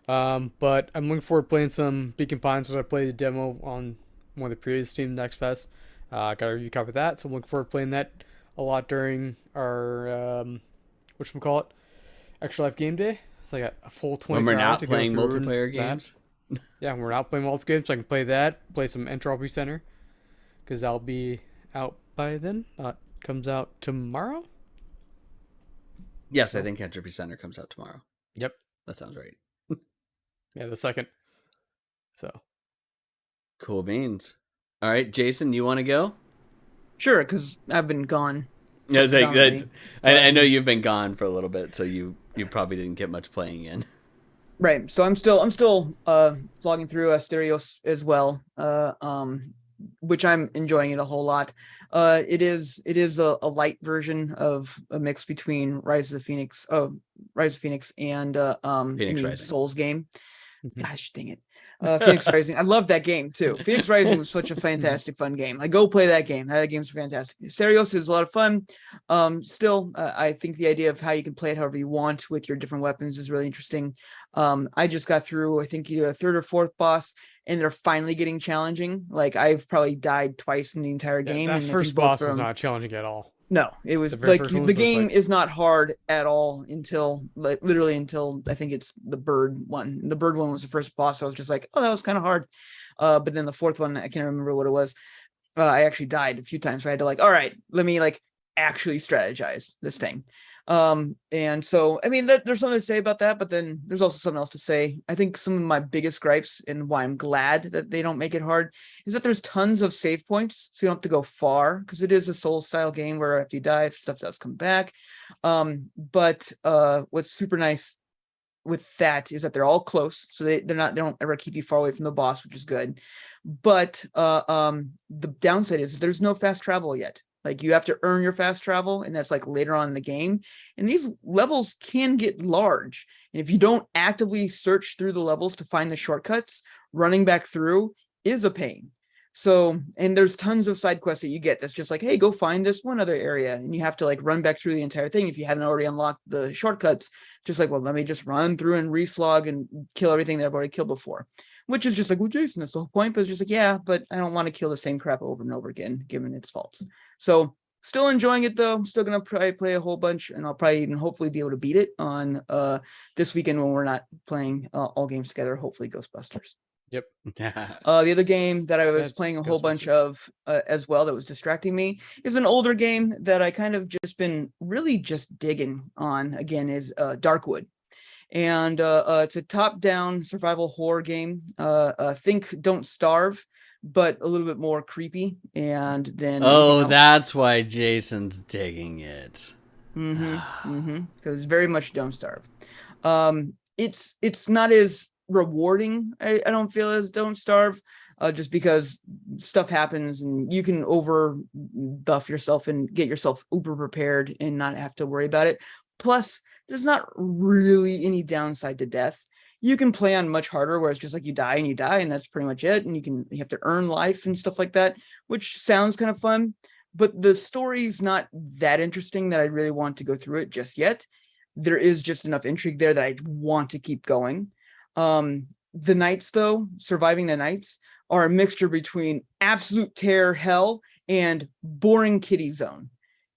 But I'm looking forward to playing some Beacon Pines, which I played a demo on one of the previous Steam Next Fest. Got a review copy of that, so I'm looking forward to playing that a lot during our whatchamacallit, Extra Life Game Day. It's like a full 24 When we're hours not to go playing through multiplayer that. games. Yeah, when we're not playing multiplayer games, so I can play that, play some Entropy Center, because that'll be out by then. Comes out tomorrow. Yes, I think Entropy Center comes out tomorrow. Yep. That sounds right. Yeah, the second. So Cool beans. All right, Jason, you want to go? Sure, because I've been gone. Yeah, it's like, predominantly. I know you've been gone for a little bit, so you probably didn't get much playing in. Right. So I'm still logging through Asterios as well. Which I'm enjoying it a whole lot. It is a light version of a mix between Rise of Phoenix and Phoenix Rising. Souls game. Mhm. Gosh dang it. Phoenix Rising. I love that game too. Phoenix Rising was such a fantastic fun game. I go play that game. That game's fantastic. Asterios is a lot of fun. Still, I think the idea of how you can play it however you want with your different weapons is really interesting. I just got through, I think, either a third or fourth boss, and they're finally getting challenging. Like I've probably died twice in the entire game. that and I first think both boss of was them- not challenging at all. No, it was The very like first one the was just game like- is not hard at all until like literally until I think it's the bird one. The bird one was the first boss. I was just like, oh, that was kind of hard. But then the fourth one, I can't remember what it was. I actually died a few times. So I had to like, all right, let me like actually strategize this thing. And so I mean there's something to say about that, but then there's also something else to say. I think some of my biggest gripes and why I'm glad that they don't make it hard is that there's tons of save points, so you don't have to go far, because it is a soul style game where after you die, stuff does come back. But what's super nice with that is that they're all close, so they don't ever keep you far away from the boss, which is good. But the downside is there's no fast travel yet. Like you have to earn your fast travel, and that's like later on in the game. And these levels can get large. And if you don't actively search through the levels to find the shortcuts, running back through is a pain. So, and there's tons of side quests that you get that's just like, hey, go find this one other area. And you have to like run back through the entire thing if you haven't already unlocked the shortcuts. Just like, well, let me just run through and reslog and kill everything that I've already killed before. Which is just like, well, Jason, that's the whole point. But it's just like, yeah, but I don't want to kill the same crap over and over again, given its faults. So still enjoying it though. Still gonna probably play a whole bunch, and I'll probably even hopefully be able to beat it on this weekend when we're not playing all games together. Hopefully Ghostbusters. The other game that I was That's playing a whole bunch Ghostbusters. of as well that was distracting me is an older game that I kind of just been really just digging on again is Darkwood. And it's a top-down survival horror game. Think Don't Starve, but a little bit more creepy. And then Oh, that's why Jason's digging it. because very much Don't Starve. It's not as rewarding. I don't feel as Don't Starve. Just because stuff happens and you can over buff yourself and get yourself uber prepared and not have to worry about it. Plus, there's not really any downside to death. You can play on much harder where it's just like you die and that's pretty much it. And you have to earn life and stuff like that, which sounds kind of fun. But the story's not that interesting that I really want to go through it just yet. There is just enough intrigue there that I want to keep going. The nights, though, surviving the nights, are a mixture between absolute terror hell and boring kiddie zone.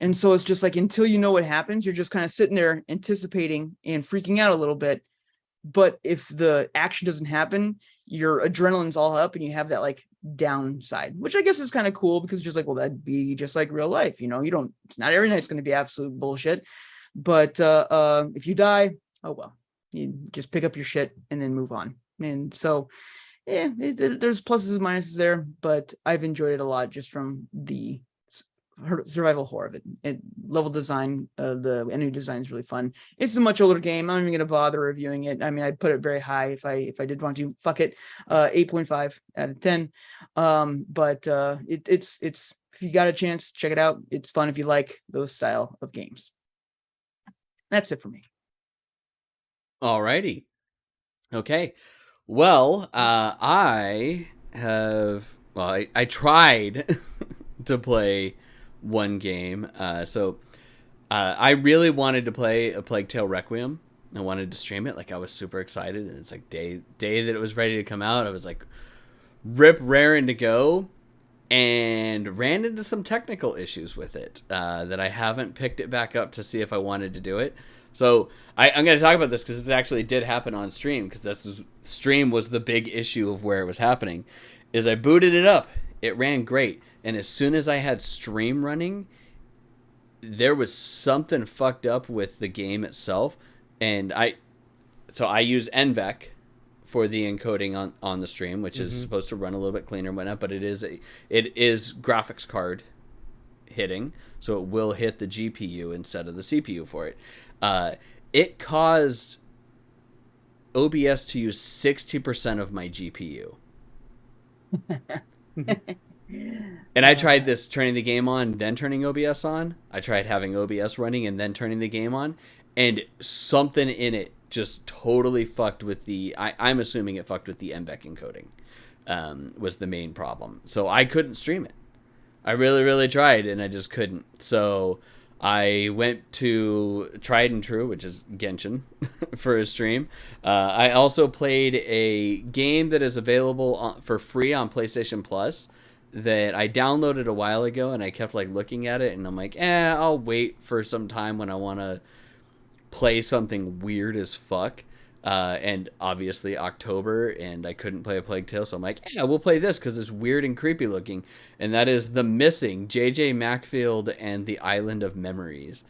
And so it's just like until you know what happens, you're just kind of sitting there anticipating and freaking out a little bit. But if the action doesn't happen, your adrenaline's all up and you have that like downside, which I guess is kind of cool because it's just like, well, that'd be just like real life, you know. You don't, it's not every night's going to be absolute bullshit, but if you die, oh well, you just pick up your shit and then move on. And so yeah, there's pluses and minuses there, but I've enjoyed it a lot just from the survival horror of it. And level design, the enemy design is really fun. It's a much older game. I'm not even going to bother reviewing it. I mean, I'd put it very high if I did want to. Fuck it, 8.5 out of 10. But it's if you got a chance, check it out. It's fun if you like those style of games. That's it for me. Alrighty. Okay. Well, I tried to play one game. I really wanted to play A Plague Tale Requiem. I wanted to stream it. Like, I was super excited. And it's like day that it was ready to come out. I was like raring to go, and ran into some technical issues with it that I haven't picked it back up to see if I wanted to do it. So I'm going to talk about this because this actually did happen on stream, because stream was the big issue of where it was happening. Is I booted it up. It ran great. And as soon as I had stream running, there was something fucked up with the game itself. And I use NVENC for the encoding on the stream, which is supposed to run a little bit cleaner and whatnot, but it is graphics card hitting, so it will hit the GPU instead of the CPU for it. It caused OBS to use 60% of my GPU. And I tried this, turning the game on, then turning OBS on. I tried having OBS running and then turning the game on, and something in it just totally fucked with I'm assuming it fucked with the NVENC encoding, was the main problem. So I couldn't stream it. I really, really tried, and I just couldn't. So I went to Tried and True, which is Genshin, for a stream. I also played a game that is available for free on PlayStation Plus that I downloaded a while ago, and I kept like looking at it, and I'm like, I'll wait for some time when I want to play something weird as fuck. And obviously October, and I couldn't play A Plague Tale, so I'm like, we'll play this because it's weird and creepy looking. And that is The Missing, J.J. Macfield and the Island of Memories,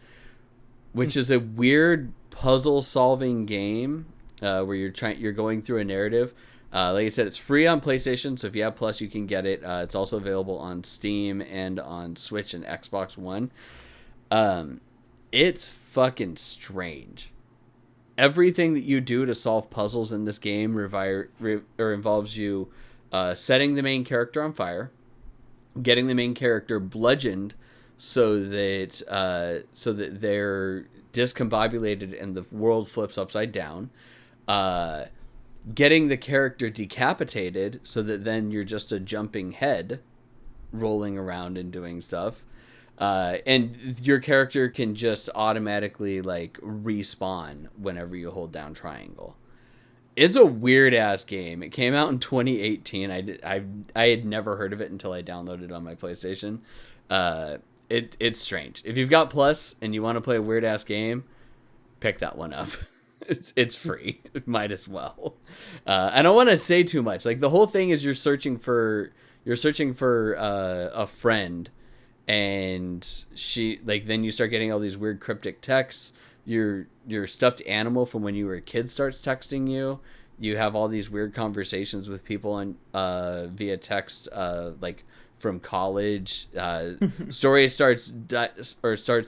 which is a weird puzzle solving game where you're going through a narrative. Like I said, it's free on PlayStation, so if you have Plus, you can get it. It's also available on Steam and on Switch and Xbox One. It's fucking strange. Everything that you do to solve puzzles in this game involves you setting the main character on fire, getting the main character bludgeoned so that they're discombobulated and the world flips upside down, getting the character decapitated so that then you're just a jumping head rolling around and doing stuff. And your character can just automatically like respawn whenever you hold down triangle. It's a weird ass game. It came out in 2018. I had never heard of it until I downloaded it on my PlayStation. It's strange. If you've got Plus and you want to play a weird ass game, pick that one up. It's free. Might as well. I don't want to say too much. Like, the whole thing is you're searching for a friend. And then you start getting all these weird cryptic texts. Your stuffed animal from when you were a kid starts texting you. You have all these weird conversations with people on via text, like from college. Story starts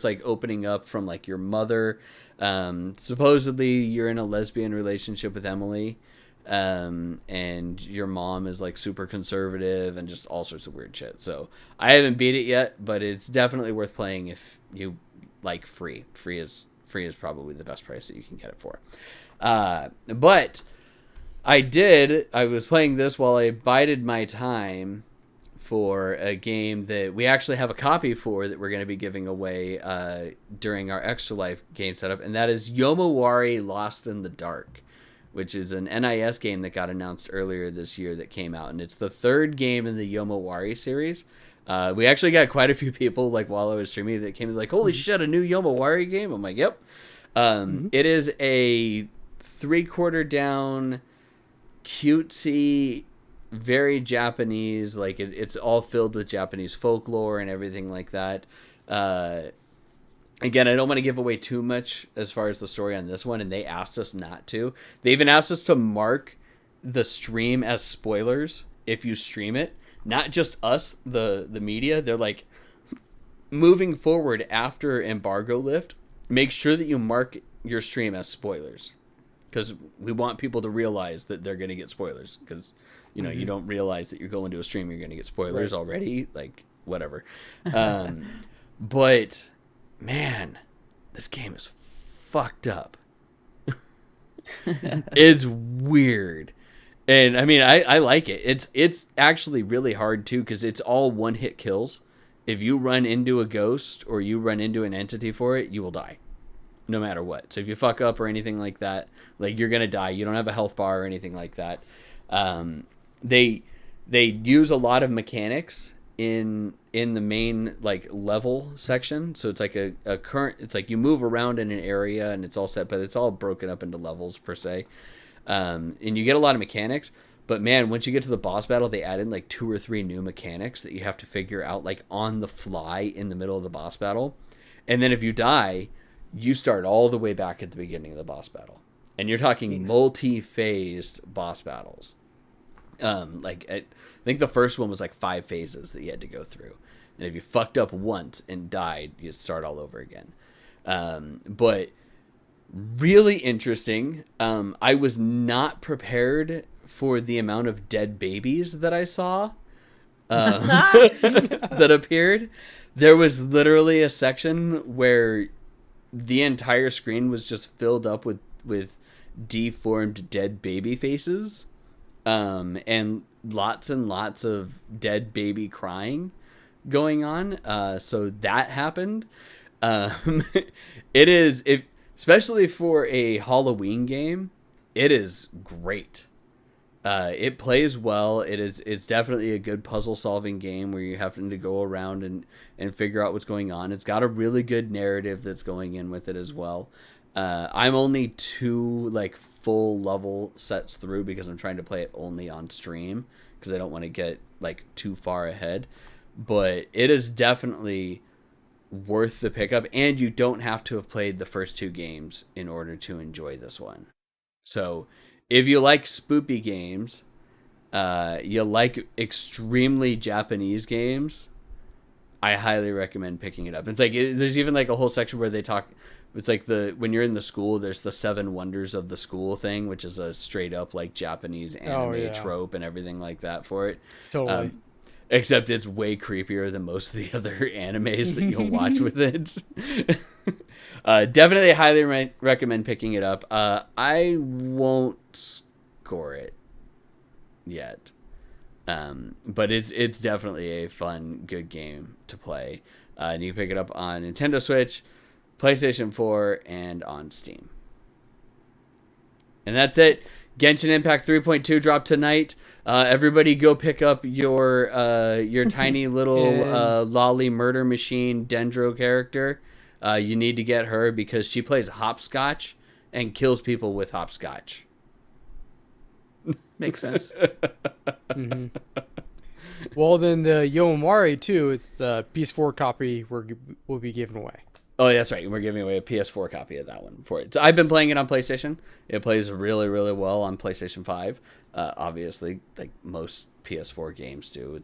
like opening up from like your mother. Supposedly you're in a lesbian relationship with Emily. And your mom is like super conservative and just all sorts of weird shit. So I haven't beat it yet, but it's definitely worth playing if you like free. Free is probably the best price that you can get it for. But I was playing this while I bided my time for a game that we actually have a copy for that we're going to be giving away during our Extra Life game setup, and that is Yomawari Lost in the Dark, which is an NIS game that got announced earlier this year that came out. And it's the third game in the Yomawari series. We actually got quite a few people, like, while I was streaming, that came in like, holy shit, a new Yomawari game? I'm like, yep. It is a 3/4 down cutesy, very Japanese. Like it's all filled with Japanese folklore and everything like that. Again, I don't want to give away too much as far as the story on this one, and they asked us not to. They even asked us to mark the stream as spoilers if you stream it. Not just us, the media. They're like, moving forward after embargo lift, make sure that you mark your stream as spoilers. Because we want people to realize that they're going to get spoilers. Because, you know, you don't realize that you're going to a stream, you're going to get spoilers already. Like, whatever. But... man, this game is fucked up. It's weird. And I mean, I like it. It's actually really hard too, because it's all one-hit kills. If you run into a ghost or you run into an entity for it, you will die. No matter what. So if you fuck up or anything like that, like, you're going to die. You don't have a health bar or anything like that. They use a lot of mechanics in the main, like, level section. So it's like a current, it's like you move around in an area and it's all set, but it's all broken up into levels per se. And you get a lot of mechanics, but man, once you get to the boss battle, they add in like 2 or 3 new mechanics that you have to figure out, like, on the fly in the middle of the boss battle. And then if you die, you start all the way back at the beginning of the boss battle. And you're talking multi-phased boss battles. Like, I think the first one was like 5 phases that you had to go through. And if you fucked up once and died, you'd start all over again. But really interesting. I was not prepared for the amount of dead babies that I saw that appeared. There was literally a section where the entire screen was just filled up with deformed dead baby faces. And lots of dead baby crying going on. So that happened. Especially for a Halloween game, it is great. It plays well. It's definitely a good puzzle solving game where you're having to go around and figure out what's going on. It's got a really good narrative that's going in with it as well. I'm only 2 like full level sets through because I'm trying to play it only on stream because I don't want to get like too far ahead. But it is definitely worth the pickup, and you don't have to have played the first 2 games in order to enjoy this one. So if you like spoopy games, you like extremely Japanese games, I highly recommend picking it up. It's like, there's even like a whole section where they talk. It's like when you're in the school, there's the 7 wonders of the school thing, which is a straight up like Japanese anime trope and everything like that for it. Totally. Except it's way creepier than most of the other animes that you'll watch with it. Definitely highly recommend picking it up. I won't score it yet. But it's definitely a fun, good game to play. And you can pick it up on Nintendo Switch, PlayStation 4, and on Steam. And that's it. Genshin Impact 3.2 dropped tonight. Everybody go pick up your tiny little lolly murder machine Dendro character. You need to get her because she plays hopscotch and kills people with hopscotch. Makes sense. Mm-hmm. Well, then the Yomari too. It's the PS4 copy will be given away. Oh, that's right. We're giving away a PS4 copy of that one for it. So I've been playing it on PlayStation. It plays really, really well on PlayStation 5. Obviously, like most PS4 games do.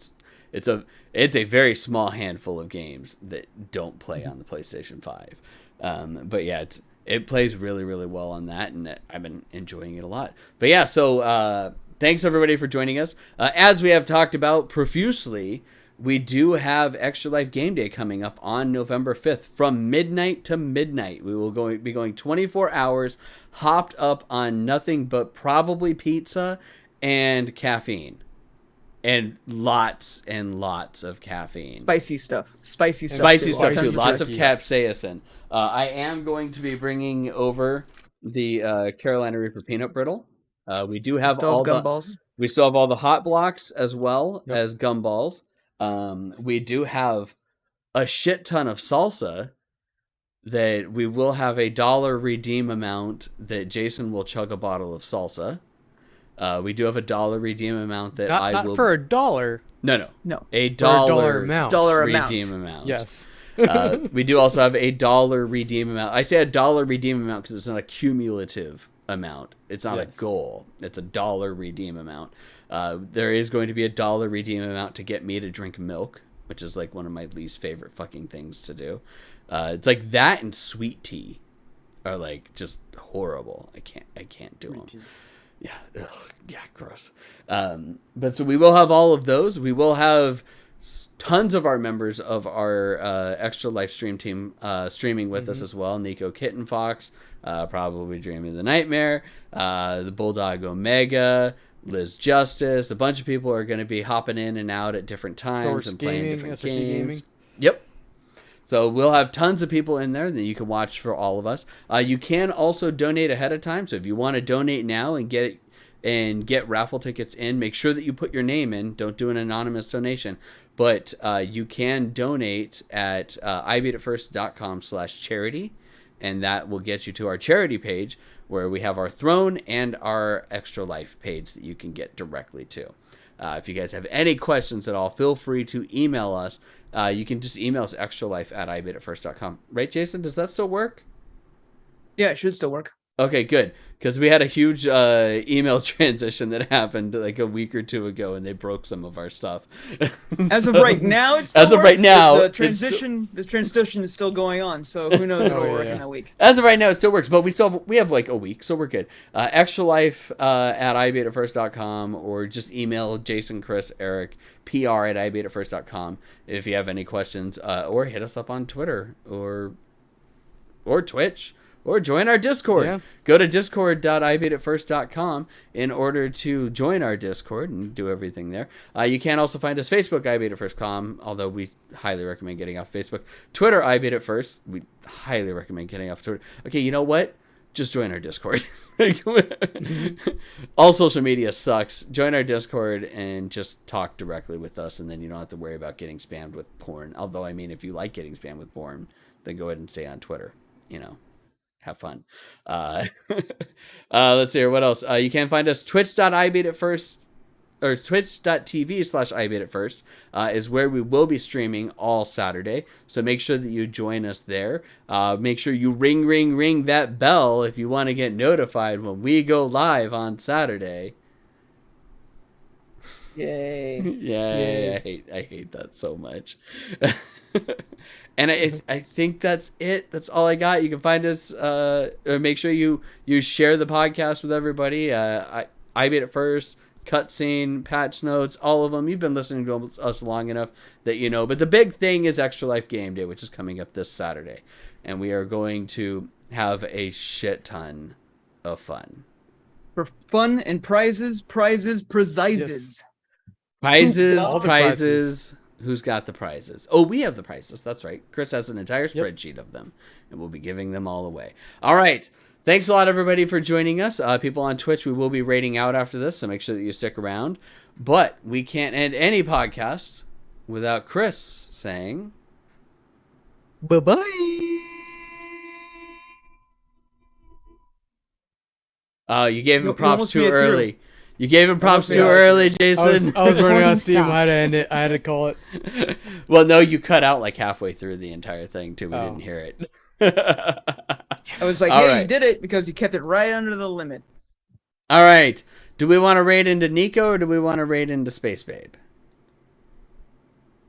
It's a very small handful of games that don't play on the PlayStation 5. But yeah, it plays really, really well on that, and I've been enjoying it a lot. But yeah, so thanks everybody for joining us. As we have talked about profusely, we do have Extra Life Game Day coming up on November 5th from midnight to midnight. We will be going 24 hours, hopped up on nothing but probably pizza and caffeine. And lots of caffeine. Spicy stuff. Spicy stuff Too. Lots of capsaicin. I am going to be bringing over the Carolina Reaper peanut brittle. We do have all gumballs. We still have all the hot blocks as well as gumballs. We do have a shit ton of salsa that we will have $1 redeem amount that Jason will chug a bottle of salsa. We do have a $1 redeem amount that Not, I not will. for $1. No. No. A $1 amount. Dollar amount. redeem amount. Yes. We do also have a $1 redeem amount. I say a $1 redeem amount because it's not a cumulative amount. It's not Yes. a goal. It's a $1 redeem amount. There is going to be a $1 redeem amount to get me to drink milk, which is like one of my least favorite fucking things to do. It's like that and sweet tea are like just horrible. I can't do them. Yeah, ugh, yeah, gross. But so we will have all of those. We will have tons of our members of our Extra Life stream team streaming with us as well. Nico Kitten Fox, probably Dreaming the Nightmare, the Bulldog Omega, Liz Justice. A bunch of people are going to be hopping in and out at different times Dorks and playing Gaming, different SRC games. Gaming. Yep. So we'll have tons of people in there that you can watch for all of us. You can also donate ahead of time. So if you want to donate now and get raffle tickets in, make sure that you put your name in. Don't do an anonymous donation. But you can donate at ibeatitfirst.com/charity, and that will get you to our charity page where we have our throne and our Extra Life page that you can get directly to. If you guys have any questions at all, feel free to email us. You can just email us extralife@ibeatitfirst.com. Right, Jason? Does that still work? Yeah, it should still work. Okay, good. Because we had a huge email transition that happened like a week or two ago, and they broke some of our stuff. As of So- right now, it's still as of right works. now, the it's transition is still going on. So who knows what'll work yeah. in a week. As of right now, it still works, but we have like a week, so we're good. Extra Life at ibeatitfirst.com, or just email Jason, Chris, Eric, PR@ibeatitfirst.com if you have any questions, or hit us up on Twitter or Twitch. Or join our Discord. Yeah. Go to discord.ibeatitfirst.com in order to join our Discord and do everything there. You can also find us Facebook, ibeatitfirst.com, although we highly recommend getting off Facebook. Twitter, ibeatitfirst. We highly recommend getting off Twitter. Okay, you know what? Just join our Discord. All social media sucks. Join our Discord and just talk directly with us, and then you don't have to worry about getting spammed with porn. Although, I mean, if you like getting spammed with porn, then go ahead and stay on Twitter. Have fun. Let's see here. What else? You can find us twitch.ibeatitfirst or twitch.tv/ibeatitfirst is where we will be streaming all Saturday. So make sure that you join us there. Make sure you ring that bell if you want to get notified when we go live on Saturday. Yay. Yay. I hate that so much. And I think that's it. That's all I got. You can find us, or make sure you share the podcast with everybody. I Beat It First, Cutscene, Patch Notes, all of them. You've been listening to us long enough that you know. But the big thing is Extra Life Game Day, which is coming up this Saturday. And we are going to have a shit ton of fun. For fun and prizes. Prizes, All the prizes. Who's got the prizes? Oh, we have the prizes. That's right. Chris has an entire spreadsheet of them, and we'll be giving them all away. All right. Thanks a lot, everybody, for joining us. People on Twitch, we will be rating out after this, so make sure that you stick around. But we can't end any podcast without Chris saying, Bye-bye. you gave him You props almost too made it through. early. You gave him props Almost too made it. early, I Jason. was running Recording on Steam. stopped. I had to end it. I had to call it. Well, no, you cut out like halfway through the entire thing, too. We Oh. didn't hear it. I was like, All hey, right. you did it because you kept it right under the limit. All right. Do we want to raid into Nico or do we want to raid into Space Babe?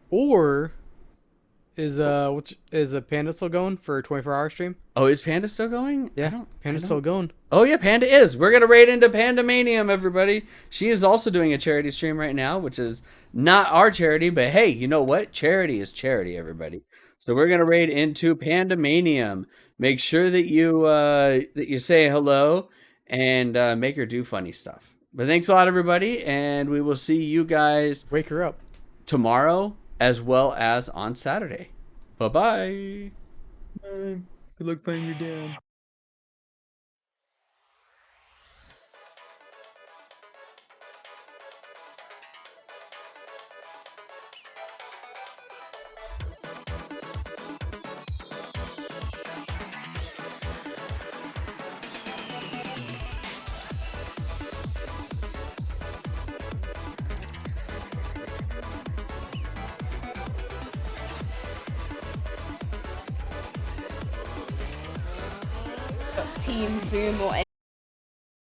Or is a Panda still going for a 24-hour stream? Oh, is Panda still going? Yeah, Panda's still going. Oh, yeah, Panda is. We're going to raid into Pandamanium, everybody. She is also doing a charity stream right now, which is not our charity, but hey, you know what? Charity is charity, everybody. So we're going to raid into Pandamanium. Make sure that you say hello and make her do funny stuff. But thanks a lot, everybody, and we will see you guys Wake her up. tomorrow as well as on Saturday. Bye-bye. Good luck finding your dad. Teams, Zoom, or